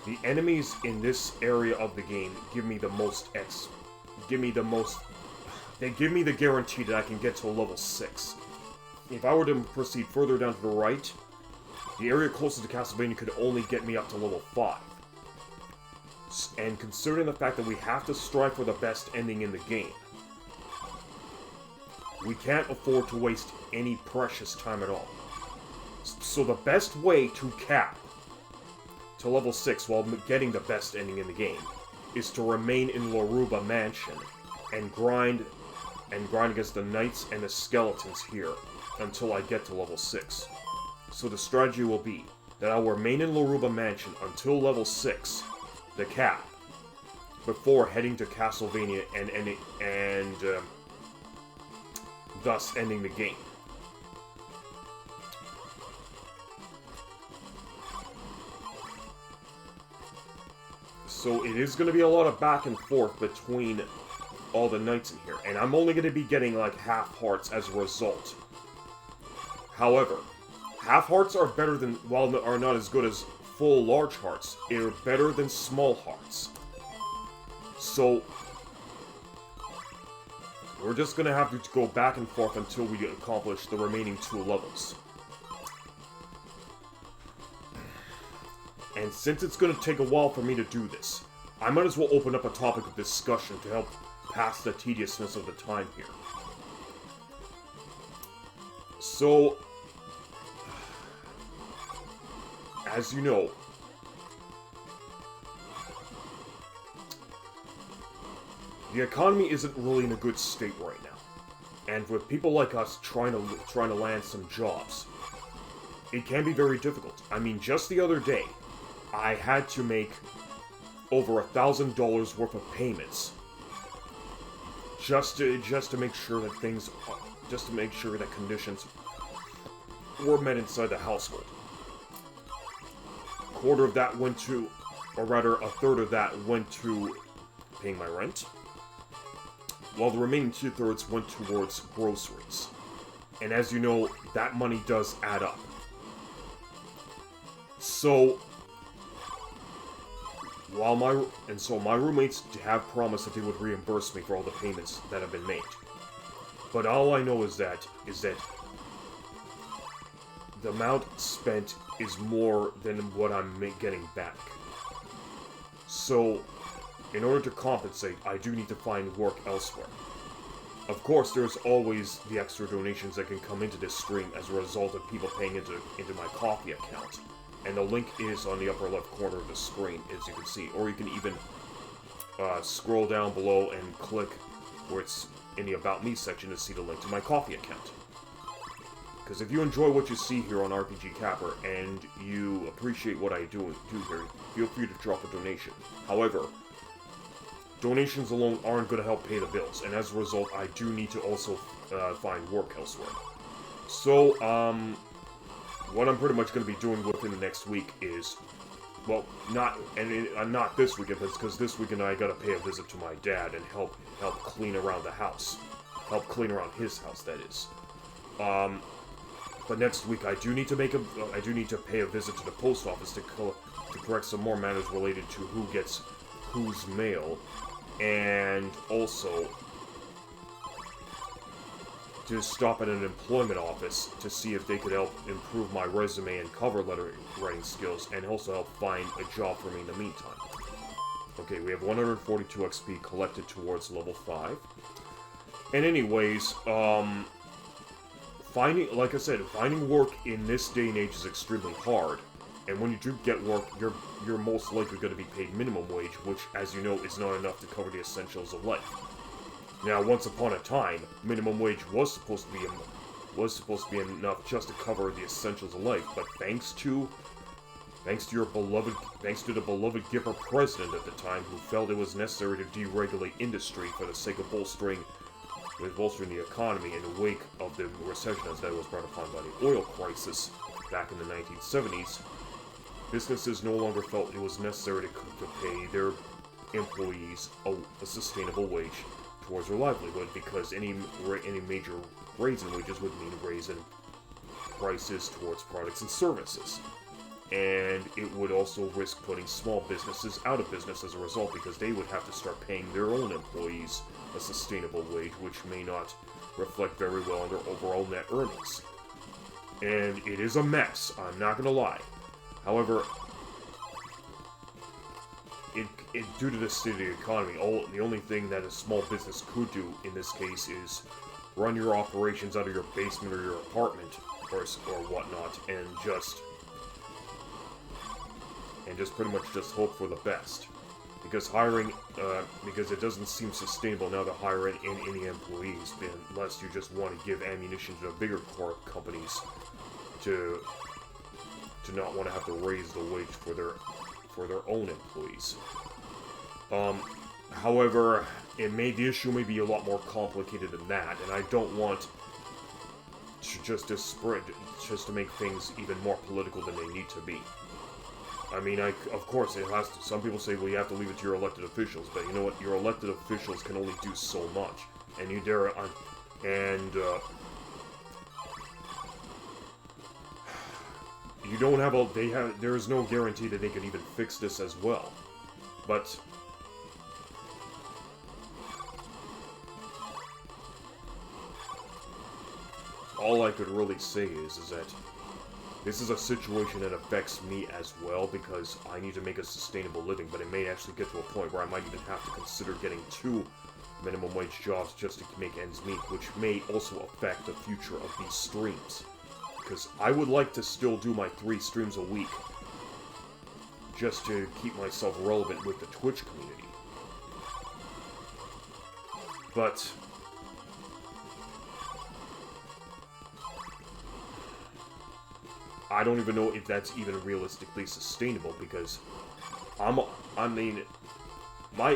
the enemies in this area of the game give me the guarantee that I can get to a level 6. If I were to proceed further down to the right, the area closest to Castlevania could only get me up to level 5. And considering the fact that we have to strive for the best ending in the game, we can't afford to waste any precious time at all. So the best way to cap to level 6 while getting the best ending in the game is to remain in Loruba Mansion and grind against the knights and the skeletons here until I get to level 6. So the strategy will be that I'll remain in Loruba Mansion until level 6, the cap, before heading to Castlevania and thus ending the game. So it is going to be a lot of back and forth between all the knights in here, and I'm only going to be getting like half hearts as a result. However, half hearts are better than, while are not as good as full large hearts, they're better than small hearts. So we're just going to have to go back and forth until we accomplish the remaining 2 levels. And since it's going to take a while for me to do this, I might as well open up a topic of discussion to help pass the tediousness of the time here. So, as you know, the economy isn't really in a good state right now. And with people like us trying to land some jobs, it can be very difficult. I mean, just the other day, I had to make over $1,000 worth of payments just to make sure that conditions were met inside the household. A quarter of that went to, or rather, a third of that went to paying my rent, while the remaining 2/3 went towards groceries. And as you know, that money does add up. So, my roommates have promised that they would reimburse me for all the payments that have been made. But all I know is that the amount spent is more than what I'm getting back. So, in order to compensate, I do need to find work elsewhere. Of course, there's always the extra donations that can come into this stream as a result of people paying into my Ko-fi account. And the link is on the upper left corner of the screen, as you can see. Or you can even scroll down below and click where it's in the About Me section to see the link to my Ko-fi account. Because if you enjoy what you see here on RPG Capper, and you appreciate what I do here, feel free to drop a donation. However, donations alone aren't going to help pay the bills, and as a result, I do need to also find work elsewhere. So, what I'm pretty much going to be doing within the next week is, well, not this weekend, because this weekend I got to pay a visit to my dad and help clean around the house, help clean around his house, that is. But next week I do need to pay a visit to the post office to correct some more matters related to who gets whose mail, and also to stop at an employment office to see if they could help improve my resume and cover letter writing skills, and also help find a job for me in the meantime. Okay, we have 142 XP collected towards level 5. And anyways, like I said, finding work in this day and age is extremely hard. And when you do get work, you're most likely going to be paid minimum wage, which, as you know, is not enough to cover the essentials of life. Now, once upon a time, minimum wage was supposed to be enough just to cover the essentials of life, but thanks to the beloved Gipper president at the time, who felt it was necessary to deregulate industry for the sake of bolstering the economy in the wake of the recession as that was brought upon by the oil crisis back in the 1970s, businesses no longer felt it was necessary to pay their employees a sustainable wage towards their livelihood, because any major raise in wages would mean a raise in prices towards products and services. And it would also risk putting small businesses out of business as a result, because they would have to start paying their own employees a sustainable wage, which may not reflect very well on their overall net earnings. And it is a mess, I'm not gonna lie. However, due to the state of the economy, the only thing that a small business could do in this case is run your operations out of your basement or your apartment or whatnot, and just pretty much just hope for the best. Because because it doesn't seem sustainable now to hire in any employees, unless you just want to give ammunition to the bigger companies to not want to have to raise the wage for their own employees. However, the issue may be a lot more complicated than that, and I don't want to make things even more political than they need to be. I mean, of course, it has to. Some people say, well, you have to leave it to your elected officials, but you know what? Your elected officials can only do so much, and you don't have there is no guarantee that they can even fix this as well. But all I could really say is that this is a situation that affects me as well, because I need to make a sustainable living, but it may actually get to a point where I might even have to consider getting 2 minimum wage jobs just to make ends meet, which may also affect the future of these streams. Because I would like to still do my 3 streams a week, just to keep myself relevant with the Twitch community. But I don't even know if that's even realistically sustainable, because my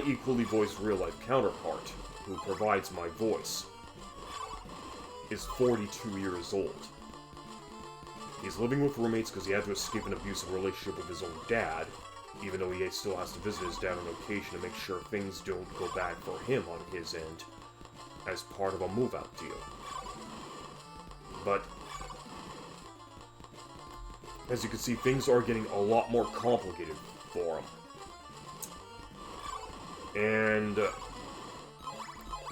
equally voiced real-life counterpart, who provides my voice, is 42 years old. He's living with roommates because he had to escape an abusive relationship with his own dad, even though he still has to visit his dad on occasion to make sure things don't go bad for him on his end, as part of a move-out deal. But as you can see, things are getting a lot more complicated for him. And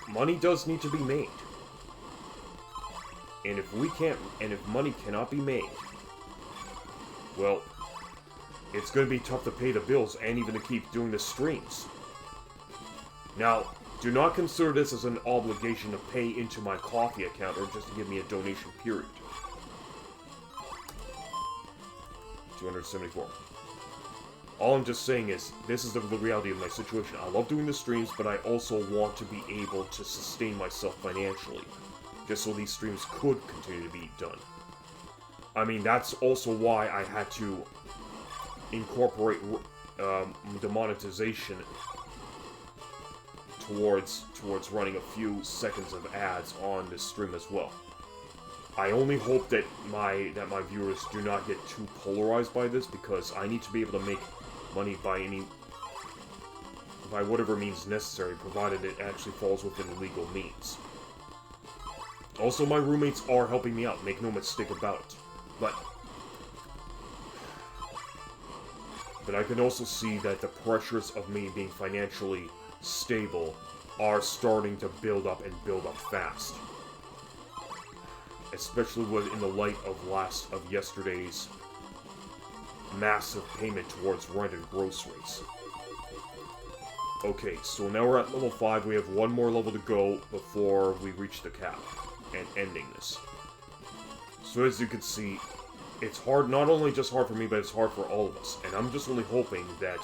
money does need to be made. And if money cannot be made, well, it's going to be tough to pay the bills and even to keep doing the streams. Now, do not consider this as an obligation to pay into my coffee account or just to give me a donation, period. 274. All I'm just saying is, this is the reality of my situation. I love doing the streams, but I also want to be able to sustain myself financially, just so these streams could continue to be done. I mean, that's also why I had to incorporate the monetization towards running a few seconds of ads on this stream as well. I only hope that my viewers do not get too polarized by this, because I need to be able to make money by whatever means necessary, provided it actually falls within legal means. Also, my roommates are helping me out, make no mistake about it. But I can also see that the pressures of me being financially stable are starting to build up fast. Especially in the light of yesterday's massive payment towards rent and groceries. Okay, so now we're at level 5. We have one more level to go before we reach the cap and ending this. So as you can see, it's hard, not only just hard for me, but it's hard for all of us. And I'm just only hoping that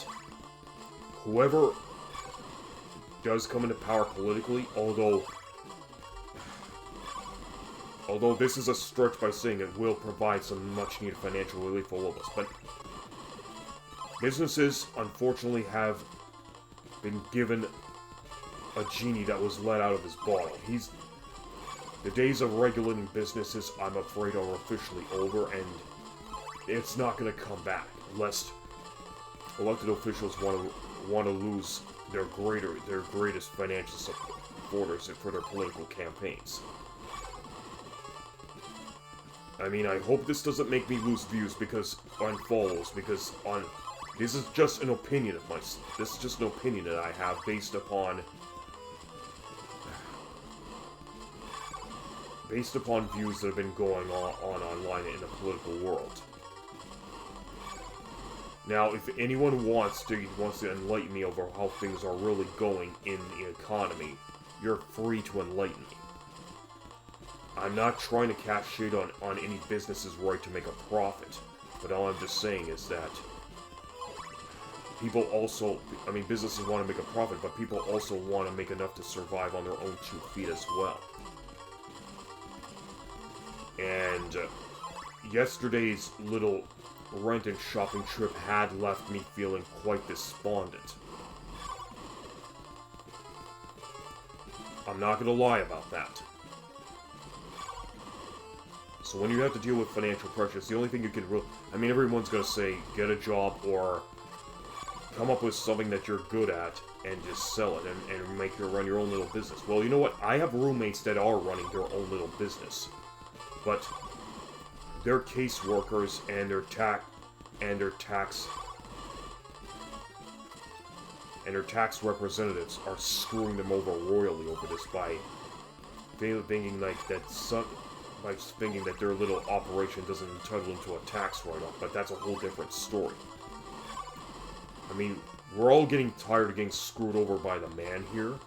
whoever does come into power politically, although this is a stretch by saying it will provide some much-needed financial relief for all of us, but businesses, unfortunately, have been given a genie that was let out of his bottle. The days of regulating businesses, I'm afraid, are officially over, and it's not going to come back unless elected officials want to lose their greatest financial supporters for their political campaigns. I mean, I hope this doesn't make me lose views on follows, because this is just an opinion of mine. This is just an opinion that I have based upon views that have been going on online in the political world. Now, if anyone wants to enlighten me over how things are really going in the economy, you're free to enlighten me. I'm not trying to cast shade on any business's right to make a profit, but all I'm just saying is that businesses want to make a profit, but people also want to make enough to survive on their own 2 feet as well. And yesterday's little rent and shopping trip had left me feeling quite despondent. I'm not gonna lie about that. So when you have to deal with financial pressures, the only thing you can everyone's gonna say, get a job or come up with something that you're good at and just sell it and run your own little business. Well, you know what? I have roommates that are running their own little business, but they're caseworkers and their tax representatives are screwing them over royally over this by thinking that their little operation doesn't entitle them to a tax write-off, but that's a whole different story. I mean, we're all getting tired of getting screwed over by the man here.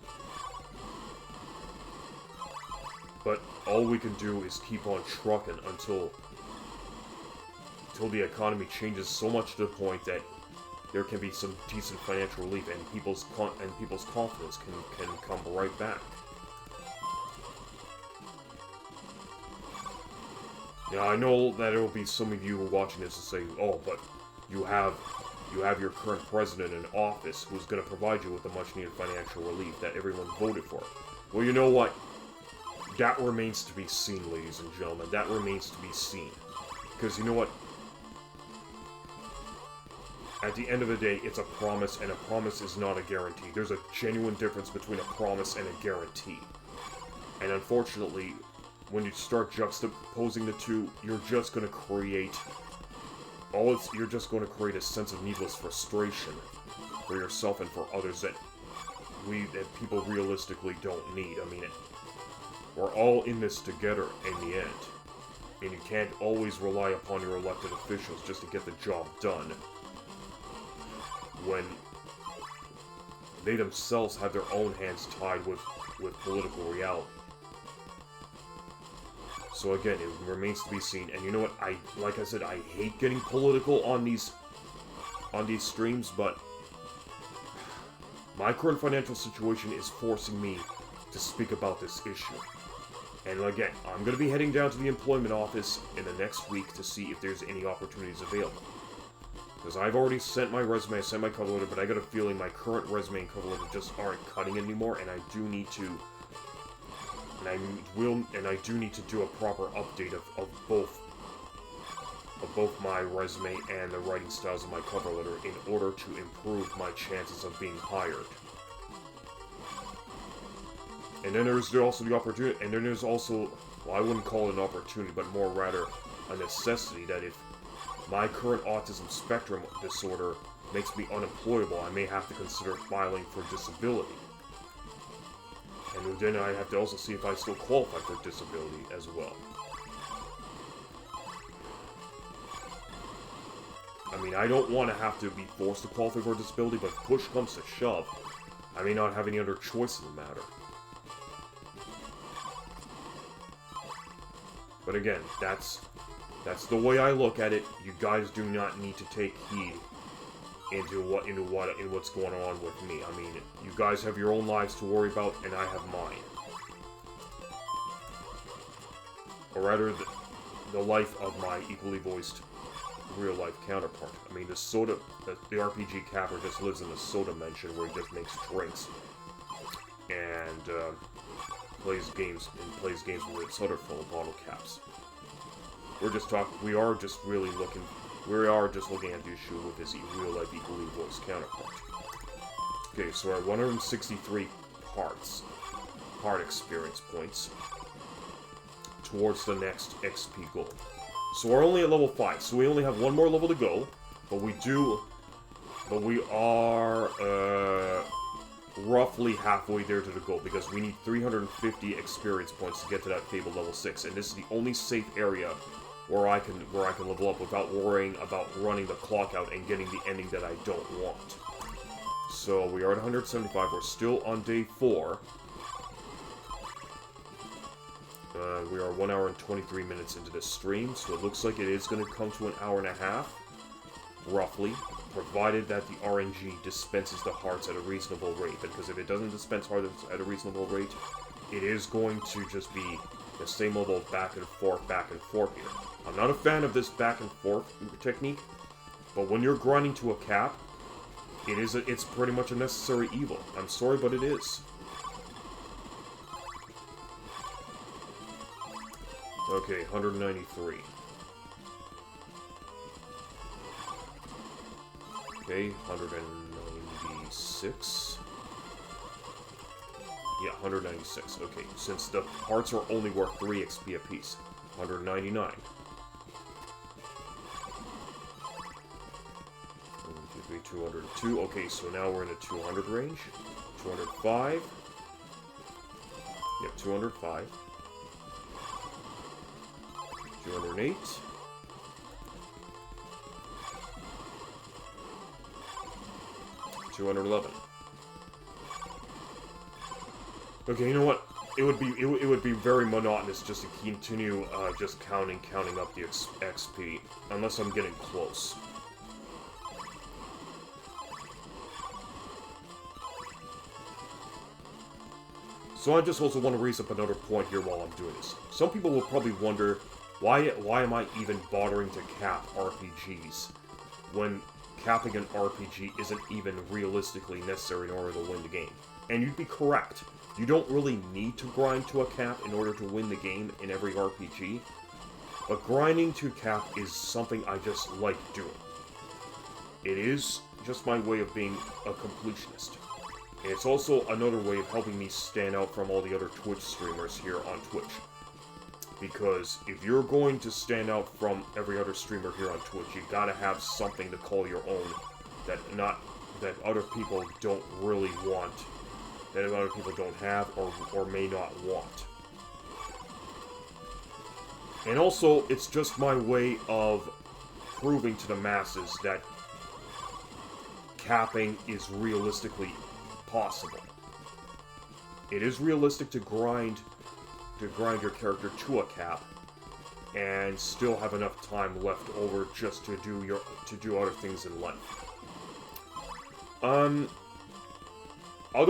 But all we can do is keep on trucking until the economy changes so much to the point that there can be some decent financial relief and people's confidence can come right back. Now, I know that there will be some of you who are watching this and say, oh, but you have your current president in office who's going to provide you with the much-needed financial relief that everyone voted for. Well, you know what? That remains to be seen, ladies and gentlemen. That remains to be seen. Because you know what? At the end of the day, it's a promise, and a promise is not a guarantee. There's a genuine difference between a promise and a guarantee. And unfortunately, when you start juxtaposing the two, you're just going to create a sense of needless frustration for yourself and for others that people realistically don't need. I mean, we're all in this together in the end. And you can't always rely upon your elected officials just to get the job done when they themselves have their own hands tied with political reality. So again, it remains to be seen. And you know what? Like I said, I hate getting political on these streams, but my current financial situation is forcing me to speak about this issue. And again, I'm going to be heading down to the employment office in the next week to see if there's any opportunities available. Because I've already sent my resume, I sent my cover letter, but I got a feeling my current resume and cover letter just aren't cutting anymore, and I do need to... And I do need to do a proper update of both my resume and the writing styles of my cover letter in order to improve my chances of being hired. And then there's also the opportunity, and then there's also, well, I wouldn't call it an opportunity, but more rather a necessity that if my current autism spectrum disorder makes me unemployable, I may have to consider filing for disability. And then I have to also see if I still qualify for disability as well. I mean, I don't want to have to be forced to qualify for disability, but if push comes to shove, I may not have any other choice in the matter. But again, that's That's the way I look at it. You guys do not need to take heed into what's going on with me. I mean, you guys have your own lives to worry about, and I have mine. Or rather, the life of my equally voiced real-life counterpart. I mean, the RPG capper just lives in the soda dimension where he just makes drinks and plays games with soda full bottle caps. We are just looking at the issue with his real-life equally voiced counterpart. Okay, so we're at 163 part experience points towards the next XP goal. So we're only at level 5, so we only have one more level to go, but we are roughly halfway there to the goal, because we need 350 experience points to get to that fabled level 6, and this is the only safe area where I can level up without worrying about running the clock out and getting the ending that I don't want. So we are at 175, we're still on day 4. We are 1 hour and 23 minutes into this stream, so it looks like it is going to come to an hour and a half, roughly, provided that the RNG dispenses the hearts at a reasonable rate, because if it doesn't dispense hearts at a reasonable rate, it is going to just be the same level of back and forth here. I'm not a fan of this back and forth technique, but when you're grinding to a cap, it's pretty much a necessary evil. I'm sorry, but it is. Okay, 193. Okay, 196. Yeah, 196. Okay, since the hearts are only worth 3 XP apiece. 199. 202. Okay, so now we're in the 200 range. 205. Yep, 205. 208. 211. Okay, you know what? It would be very monotonous just to continue just counting up the XP unless I'm getting close. So I just also want to raise up another point here while I'm doing this. Some people will probably wonder, why am I even bothering to cap RPGs when capping an RPG isn't even realistically necessary in order to win the game? And you'd be correct. You don't really need to grind to a cap in order to win the game in every RPG, but grinding to cap is something I just like doing. It is just my way of being a completionist. And it's also another way of helping me stand out from all the other Twitch streamers here on Twitch. Because if you're going to stand out from every other streamer here on Twitch, you gotta have something to call your own that other people don't really want, that other people don't have or may not want. And also, it's just my way of proving to the masses that capping is realistically possible. It is realistic to grind your character to a cap and still have enough time left over just to do other things in life. Other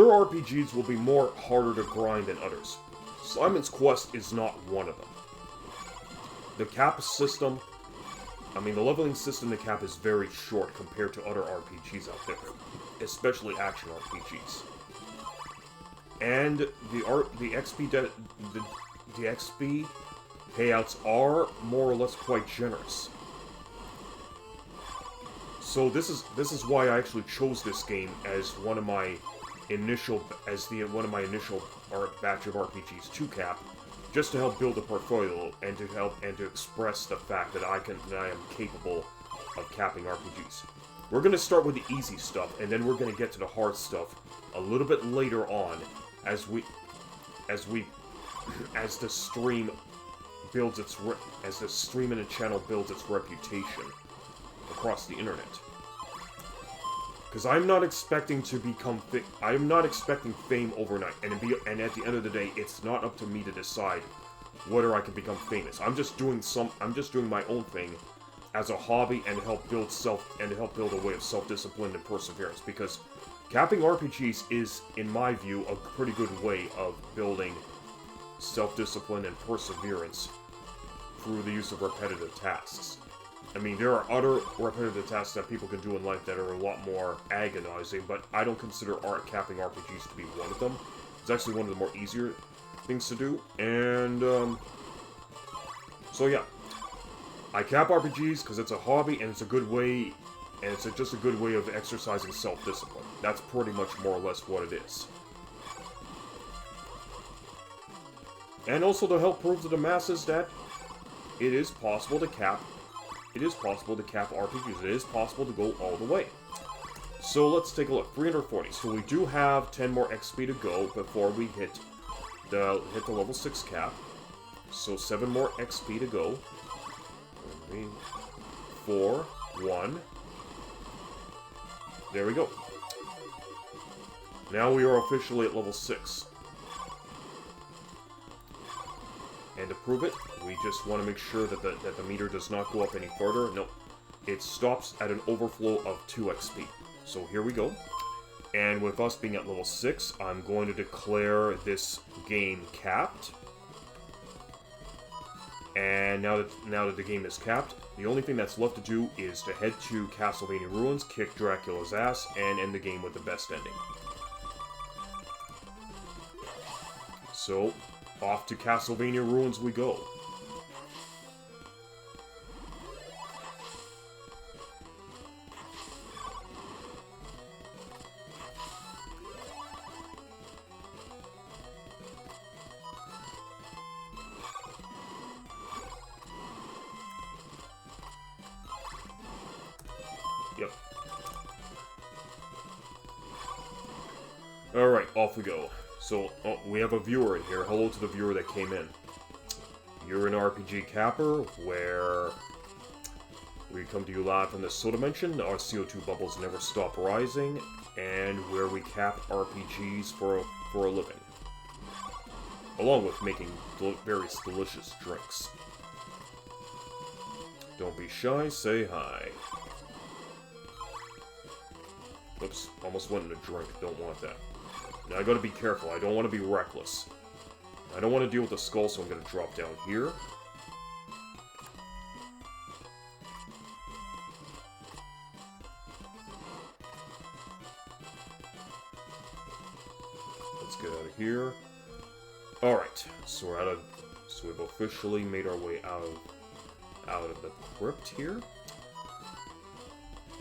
RPGs will be harder to grind than others. Simon's Quest is not one of them. The cap system, the leveling system in the cap is very short compared to other RPGs out there, especially action RPGs. And the XP payouts are more or less quite generous. So this is why I actually chose this game as one of my initial batch of RPGs to cap, just to help build a portfolio and to express the fact that I am capable of capping RPGs. We're gonna start with the easy stuff, and then we're gonna get to the hard stuff a little bit later on, as the stream and the channel builds its reputation across the internet. Because I'm not expecting fame overnight, and at the end of the day, it's not up to me to decide whether I can become famous. I'm just doing my own thing as a hobby and help build a way of self-discipline and perseverance, because capping RPGs is, in my view, a pretty good way of building self-discipline and perseverance through the use of repetitive tasks. I mean, there are other repetitive tasks that people can do in life that are a lot more agonizing, but I don't consider capping RPGs to be one of them. It's actually one of the more easier things to do, and, so yeah. I cap RPGs because it's a hobby, and it's a good way, and it's just a good way of exercising self-discipline. That's pretty much more or less what it is. And also to help prove to the masses that it is possible to cap RPGs. It is possible to go all the way. So let's take a look. 340. So we do have 10 more XP to go before we hit the level 6 cap. So 7 more XP to go. 4, 1. There we go. Now we are officially at level 6. And to prove it, we just want to make sure that the meter does not go up any further. No, it stops at an overflow of 2 XP. So here we go. And with us being at level 6, I'm going to declare this game capped. And now that the game is capped, the only thing that's left to do is to head to Castlevania Ruins, kick Dracula's ass, and end the game with the best ending. So, off to Castlevania Ruins we go. Yep. Alright, off we go. So, we have a viewer in here. Hello to the viewer that came in. You're an RPG capper, where we come to you live from the soda dimension. Our CO2 bubbles never stop rising, and where we cap RPGs for a living. Along with making various delicious drinks. Don't be shy, say hi. Oops, almost went in a drink. Don't want that. Now I gotta be careful. I don't want to be reckless. I don't want to deal with the skull, so I'm gonna drop down here. Let's get out of here. Alright, so we've officially made our way out of the crypt here.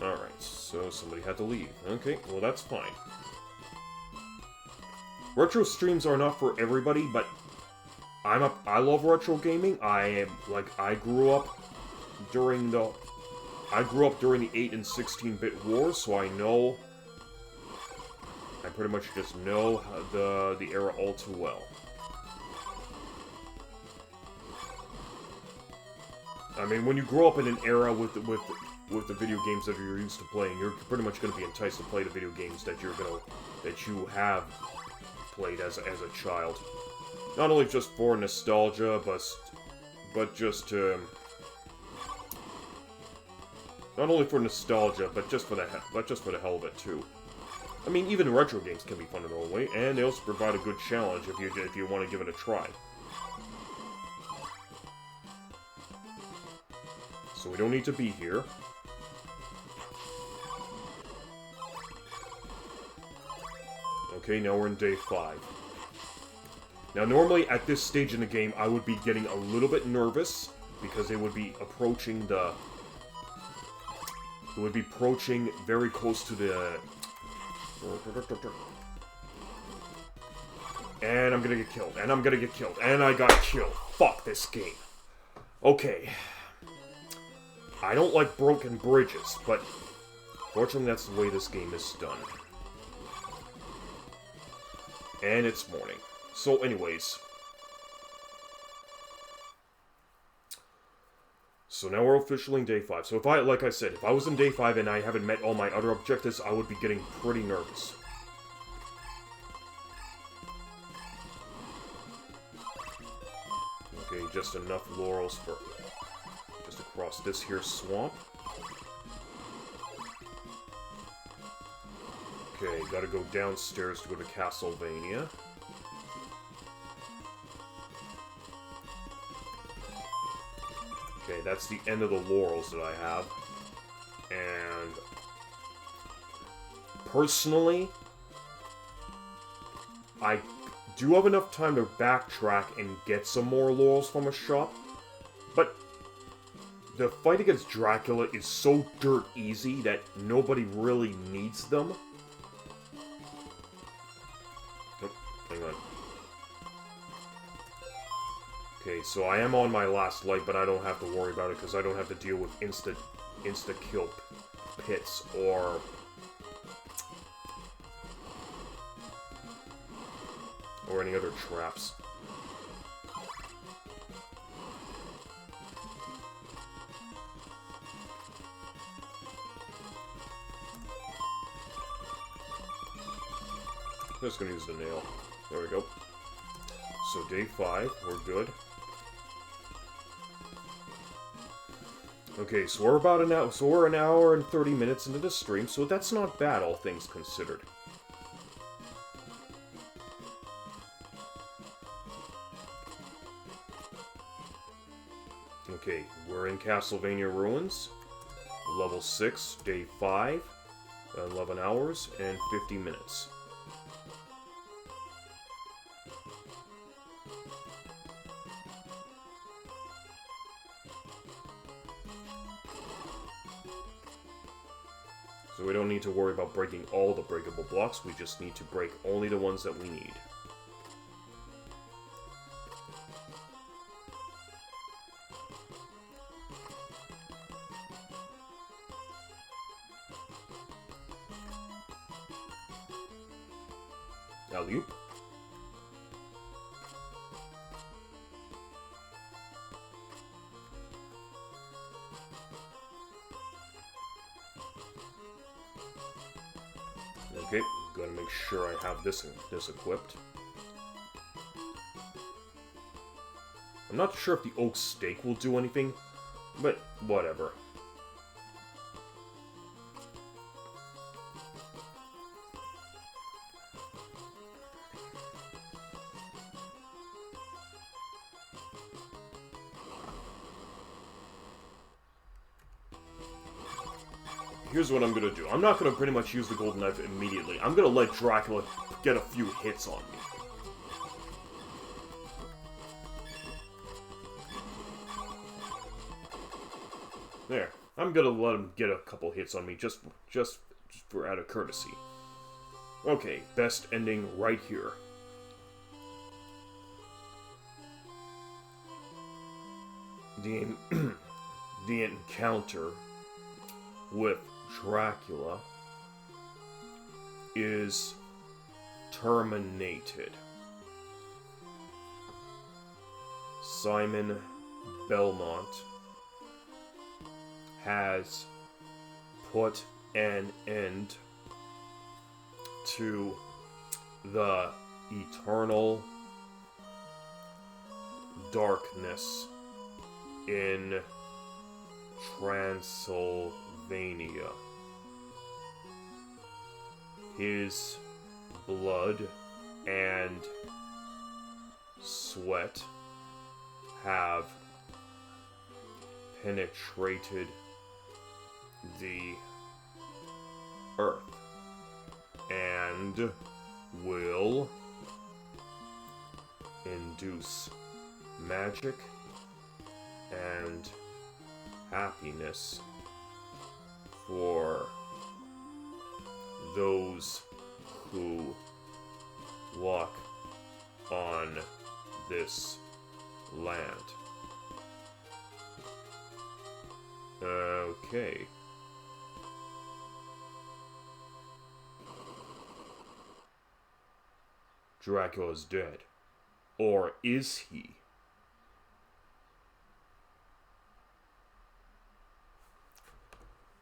Alright, so somebody had to leave. Okay, well that's fine. Retro streams are not for everybody, but I love retro gaming. I grew up during the 8 and 16-bit wars, so I pretty much just know the era all too well. I mean, when you grow up in an era with the video games that you're used to playing, you're pretty much going to be enticed to play the video games that you have played as a child. Not only just for nostalgia, but just not only for nostalgia, but just for the hell of it too. I mean, even retro games can be fun in their own way, and they also provide a good challenge if you want to give it a try. So we don't need to be here. Okay, now we're in day 5. Now, normally at this stage in the game, I would be getting a little bit nervous because it would be approaching very close to the. And I'm gonna get killed. And I'm gonna get killed. And I got killed. Fuck this game. Okay. I don't like broken bridges, but fortunately that's the way this game is done. And it's morning. So anyways. So now we're officially in day 5. So like I said, if I was in day 5 and I haven't met all my other objectives, I would be getting pretty nervous. Okay, just enough laurels for just across this here swamp. Okay, gotta go downstairs to go to Castlevania. Okay, that's the end of the laurels that I have. And personally, I do have enough time to backtrack and get some more laurels from a shop, but the fight against Dracula is so dirt easy that nobody really needs them. Oh, hang on. Okay, so I am on my last light, but I don't have to worry about it because I don't have to deal with insta-kill pits or any other traps. I'm just gonna use the nail. There we go. So day 5, we're good. Okay, so we're about an hour. So we're an hour and 30 minutes into the stream, so that's not bad, all things considered. Okay, we're in Castlevania Ruins, level 6, day 5, 11 hours and 50 minutes. So we don't need to worry about breaking all the breakable blocks, we just need to break only the ones that we need. Alley-oop. Okay, gotta make sure I have this equipped. I'm not sure if the oak stake will do anything, but whatever. Here's what I'm gonna do. I'm not gonna pretty much use the golden knife immediately. I'm gonna let Dracula get a few hits on me. There. I'm gonna let him get a couple hits on me just for out of courtesy. Okay, best ending right here. The encounter with Dracula is terminated. Simon Belmont has put an end to the eternal darkness in Transylvania. His blood and sweat have penetrated the earth and will induce magic and happiness for those who walk on this land. Okay. Dracula's dead. Or is he?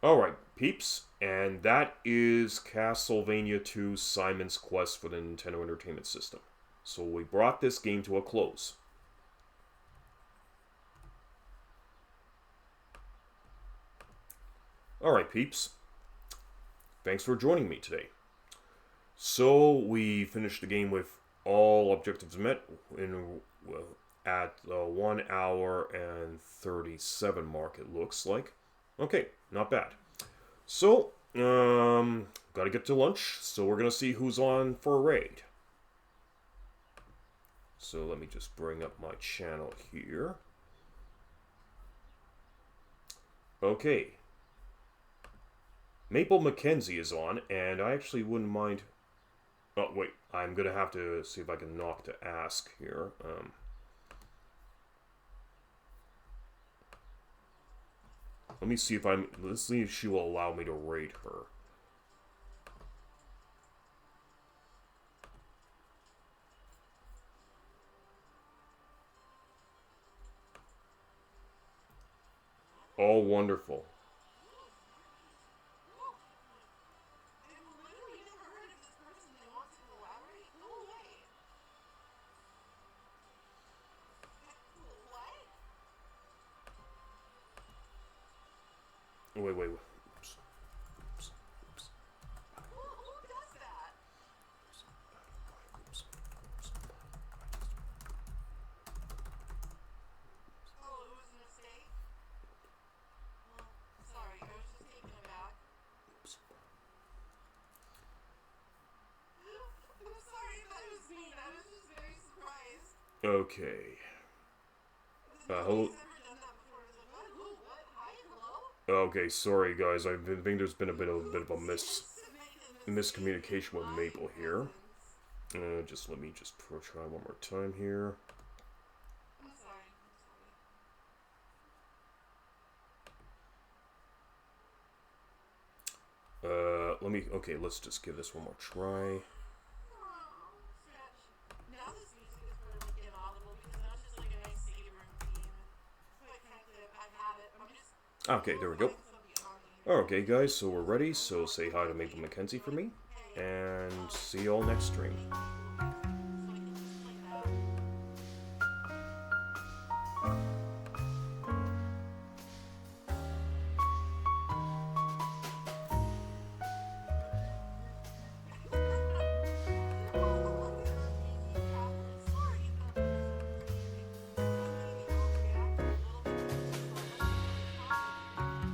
Alright, peeps, and that is Castlevania 2 Simon's Quest for the Nintendo Entertainment System. So we brought this game to a close. Alright, peeps. Thanks for joining me today. So, we finished the game with all objectives met at the 1 hour and 37 mark, it looks like. Okay, not bad. So, gotta get to lunch, so we're gonna see who's on for a raid. So let me just bring up my channel here. Okay. Maple Mackenzie is on, and I actually wouldn't mind... Oh, wait. I'm going to have to see if I can knock to ask here. Let me see if let's see if she will allow me to raid her. Oh, wonderful. Wait. Oops. Oops. Who does that? Oops. Oh, it was a mistake? Well, sorry, I was just taken aback. Oops. I'm sorry if that was mean. I was just very surprised. Okay. Hello. Nobody's ever done that before. It's like, what? Who? What? Hi? Hello? Okay, sorry guys. I think there's been a bit of a miscommunication with Maple here. Just let me just try one more time here. I'm sorry. Okay, let's just give this one more try. Now this music is really inaudible because now it's just like a nice city room theme. Quite frankly, I've had it. I'm just... Okay, there we go. Okay, guys, so we're ready. So say hi to Maple Mackenzie for me, and see you all next stream.